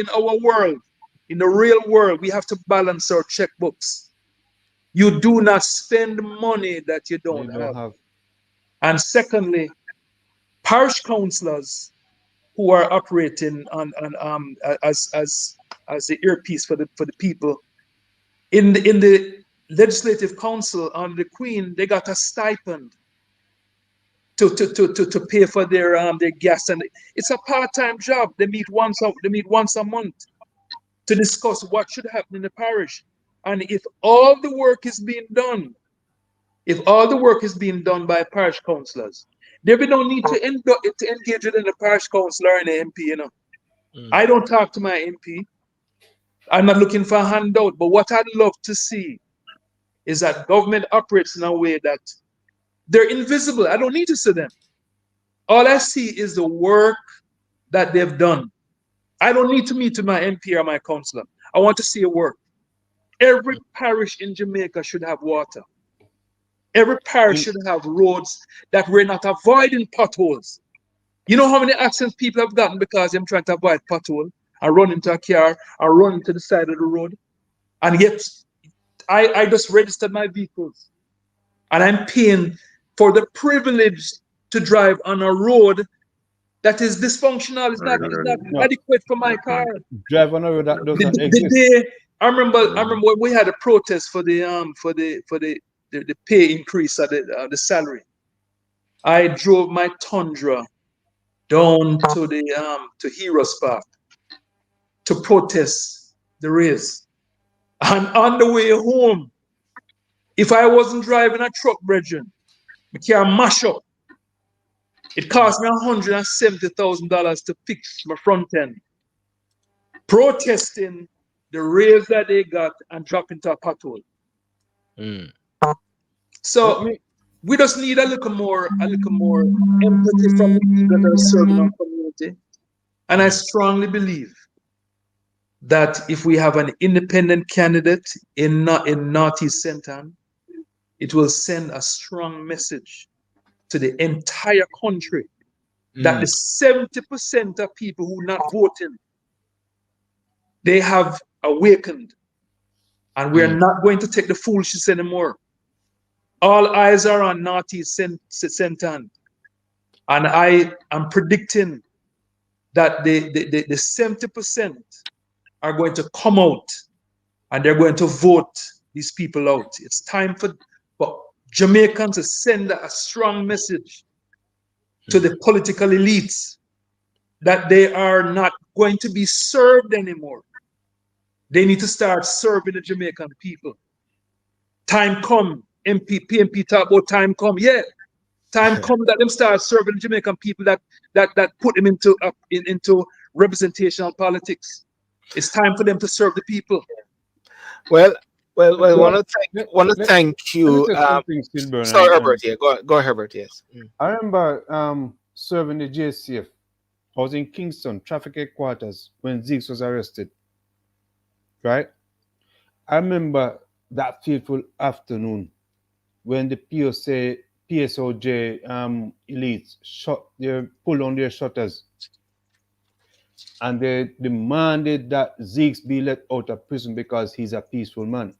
world, in the real world, we have to balance our checkbooks. You do not spend money that you don't have. And secondly, parish councillors who are operating as the earpiece for the people in the legislative council on the Queen, they got a stipend to pay for their gas, and it's a part-time job. They meet once a month to discuss what should happen in the parish. And if all the work is being done by parish councillors, there be no need to engage with the parish councillor and the MP. I don't talk to my MP. I'm not looking for a handout, but what I'd love to see is that government operates in a way that they're invisible. I don't need to see them. All I see is the work that they've done. I don't need to meet with my MP or my councillor. I want to see a work. Every parish in Jamaica should have water. Every parish should have roads that we're not avoiding potholes. You know how many accidents people have gotten because they're trying to avoid pothole and run into a car or run into the side of the road? And yet, I just registered my vehicles and I'm paying for the privilege to drive on a road that is dysfunctional. It's not adequate for my car. Drive on a road that doesn't exist. I remember when we had a protest for the the pay increase of the salary. I drove my Tundra down to the to Heroes Park to protest the raise. And on the way home, if I wasn't driving a truck, brethren, I can mash up. It cost me $170,000 to fix my front end, protesting the raise that they got and drop into a pothole. So we just need a little more empathy from the people that are serving our community. And I strongly believe that if we have an independent candidate in Northeast Centre, it will send a strong message to the entire country that the 70% of people who are not voting, they have awakened. And we're not going to take the foolishness anymore. All eyes are on Northeast Centre. And I am predicting that the 70% are going to come out and they're going to vote these people out. It's time for Jamaicans to send a strong message to the political elites that they are not going to be served anymore. They need to start serving the Jamaican people. Time come, PMP talk about time come. Yeah, time come that them start serving the Jamaican people that put them into representational politics. It's time for them to serve the people. Well, want to thank you. Sorry, Herbert. Yeah, go, Herbert. Yes. I remember serving the JCF. I was in Kingston, traffic headquarters, when Zeeks was arrested. Right? I remember that fateful afternoon when the PSOJ elites pulled on their shutters and they demanded that Zeeks be let out of prison because he's a peaceful man.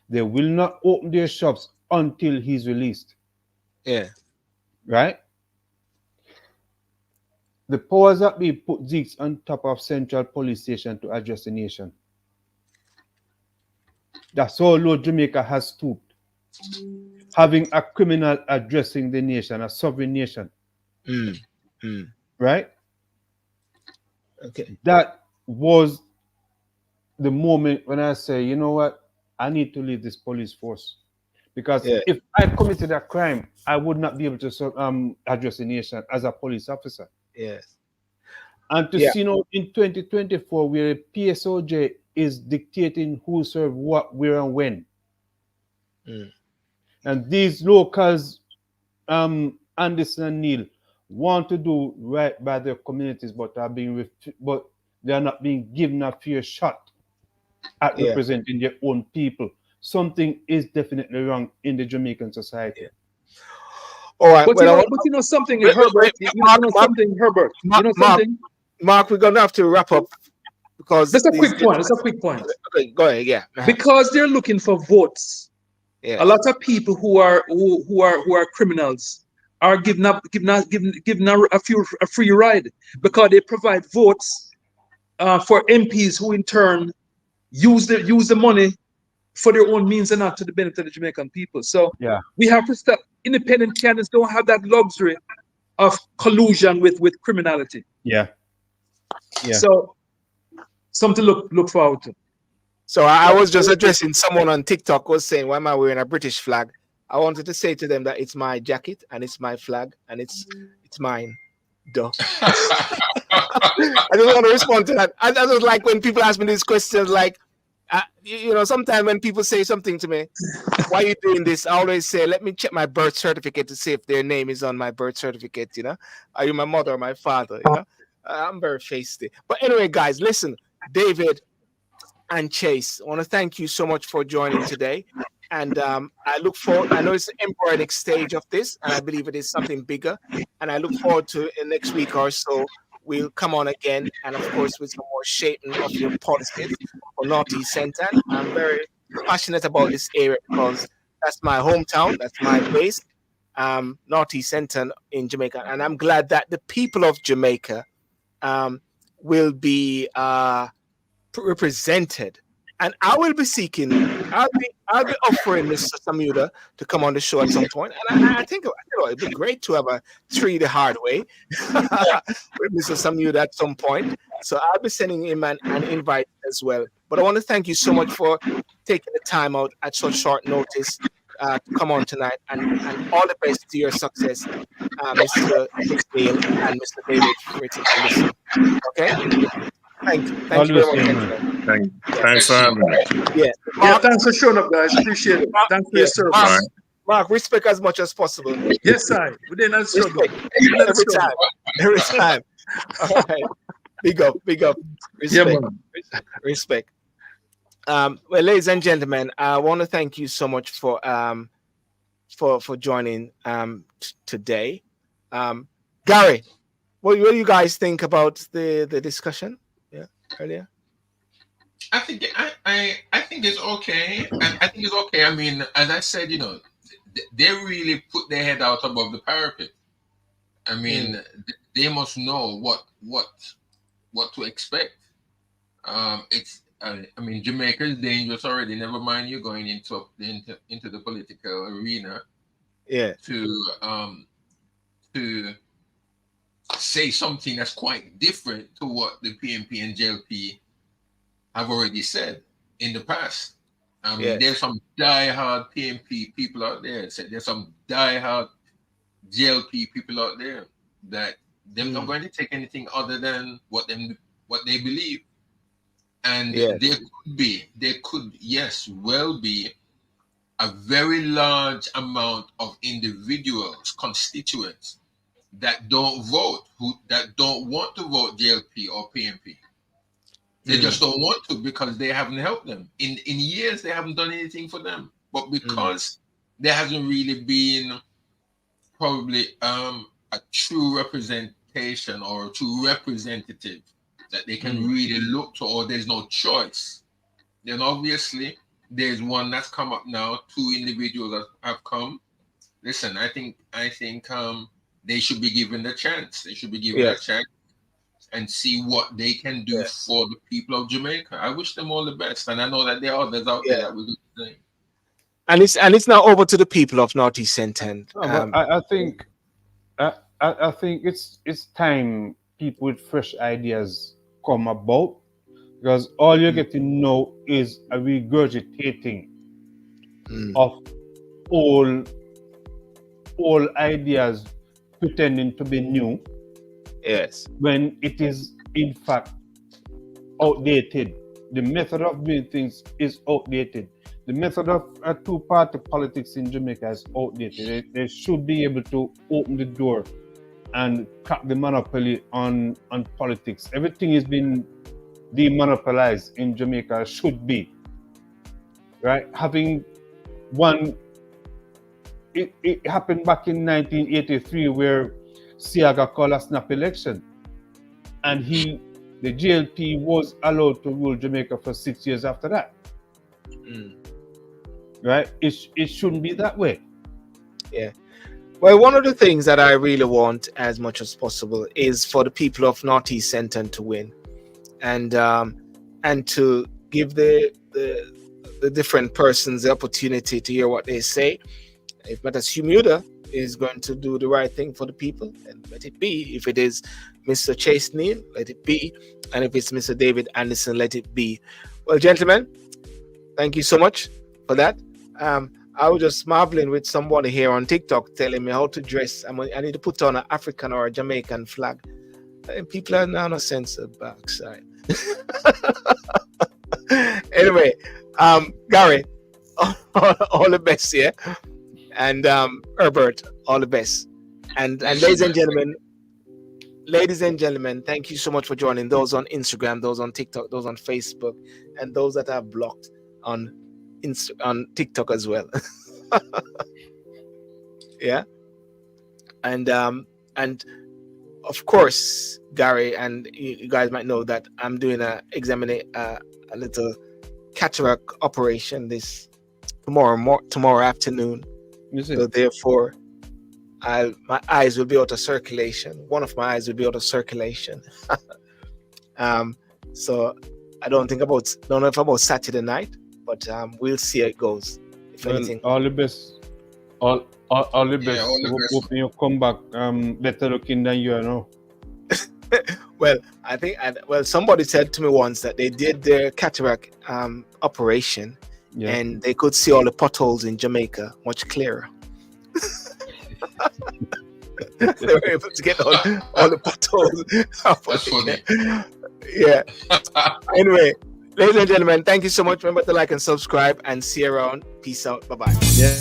They will not open their shops until he's released. Yeah. Right? The powers that be put Zeeks on top of Central Police Station to address the nation. That's how low Jamaica has stooped. Having a criminal addressing the nation, a sovereign nation. Right? Okay. That was the moment when I say, you know what? I need to leave this police force. Because if I committed a crime, I would not be able to address the nation as a police officer. Yes. And to see now in 2024 where PSOJ is dictating who serve what, where, and when. And these locals, Anderson and Neil, want to do right by their communities, but they are not being given a fair shot at representing their own people. Something is definitely wrong in the Jamaican society. All right, but you know something, Herbert. Herbert. You know something, Mark. We're gonna have to wrap up because that's a quick point. That's a quick point. Okay, go ahead. Yeah. Because they're looking for votes. Yeah. A lot of people who are criminals are given a free ride because they provide votes for MPs who in turn use the money for their own means and not to the benefit of the Jamaican people. So we have to stop. Independent candidates don't have that luxury of collusion with criminality. Yeah. So something to look forward to. So I was just addressing someone on TikTok was saying, why am I wearing a British flag? I wanted to say to them that it's my jacket and it's my flag and it's mine. Duh. I just want to respond to that. I just like when people ask me these questions, like, sometimes when people say something to me, why are you doing this? I always say, let me check my birth certificate to see if their name is on my birth certificate, Are you my mother or my father, I'm very feisty. But anyway, guys, listen, David and Chase, I want to thank you so much for joining today. And I look forward, I know it's the embryonic stage of this, and I believe it is something bigger. And I look forward to in next week or so, we'll come on again, and of course, with some more shaping of your policies for Northeast Centre. I'm very passionate about this area because that's my hometown, that's my base, Northeast Centre in Jamaica. And I'm glad that the people of Jamaica will be represented And I will be seeking. I'll be offering Mr. Samuda to come on the show at some point. And I think it'd be great to have a three the hard way with Mr. Samuda at some point. So I'll be sending him an invite as well. But I want to thank you so much for taking the time out at such short notice to come on tonight, and all the best to your success, Mr. Neil and Mr. David Fritz Anderson. Okay? Thank you very much, gentlemen. Thanks for having me. Yeah. Yeah, thanks for showing up, guys. Appreciate it. Thanks for your service. Mark, respect as much as possible. Yes, I. We didn't struggle. Every time. All right. Big up. Respect. Respect. Well, ladies and gentlemen, I want to thank you so much for joining today. Gary, what do you guys think about the discussion? Yeah, earlier. I think it's okay. I think it's okay. I mean, as I said, they really put their head out above the parapet. I mean, they must know what to expect. I mean, Jamaica is dangerous already. Never mind you going into the political arena. Yeah. To say something that's quite different to what the PNP and JLP have already said in the past. I mean, there's some diehard PNP people out there. There's some diehard JLP people out there that they're not going to take anything other than what they believe. And there could well be a very large amount of individuals, constituents that don't vote, that don't want to vote JLP or PNP. They just don't want to because they haven't helped them. In years, they haven't done anything for them. But because there hasn't really been probably a true representation or a true representative that they can really look to, or there's no choice, then obviously there's one that's come up now. 2 individuals that have come. Listen, I think they should be given the chance. They should be given a chance and see what they can do for the people of Jamaica. I wish them all the best, and I know that there are others out there that will do the same. And it's now over to the people of Northeast St. End. I think it's time people with fresh ideas come about, because all you get to know is a regurgitating of all ideas pretending to be new. Yes. When it is in fact outdated. The method of doing things is outdated. The method of two-party politics in Jamaica is outdated. They should be able to open the door and crack the monopoly on politics. Everything has been demonopolized in Jamaica, should be. Right? Having one, it happened back in 1983 where Siaga called a snap election, and the JLP was allowed to rule Jamaica for 6 years after that. Right? It shouldn't be that way. Yeah. Well, one of the things that I really want as much as possible is for the people of Northeast St. End to win, and to give the different persons the opportunity to hear what they say. If Mr. Samuda is going to do the right thing for the people, then let it be. If it is Mr. Chase Neal, let it be. And if it's Mr. David Anderson, let it be. Well, gentlemen, thank you so much for that. I was just marveling with somebody here on TikTok telling me how to dress. I need to put on an African or a Jamaican flag. And people are now not censored backside. Anyway, Gary, all the best here. And Herbert, all the best. And ladies and gentlemen, thank you so much for joining. Those on Instagram, those on TikTok, those on Facebook, and those that are blocked on TikTok as well. Yeah. And of course, Gary, and you guys might know that I'm doing a little cataract operation this tomorrow afternoon. So therefore, my eyes will be out of circulation. One of my eyes will be out of circulation. So I don't know if about Saturday night, but we'll see how it goes. If anything, all the best. All the best. Yeah, all the best. Hoping you come back better looking than you are now. well, I think somebody said to me once that they did their cataract operation, and they could see all the potholes in Jamaica much clearer. They were able to get all the potholes. That's funny. Yeah. Anyway, ladies and gentlemen, thank you so much. Remember to like and subscribe, and see you around. Peace out. Bye-bye. Yeah.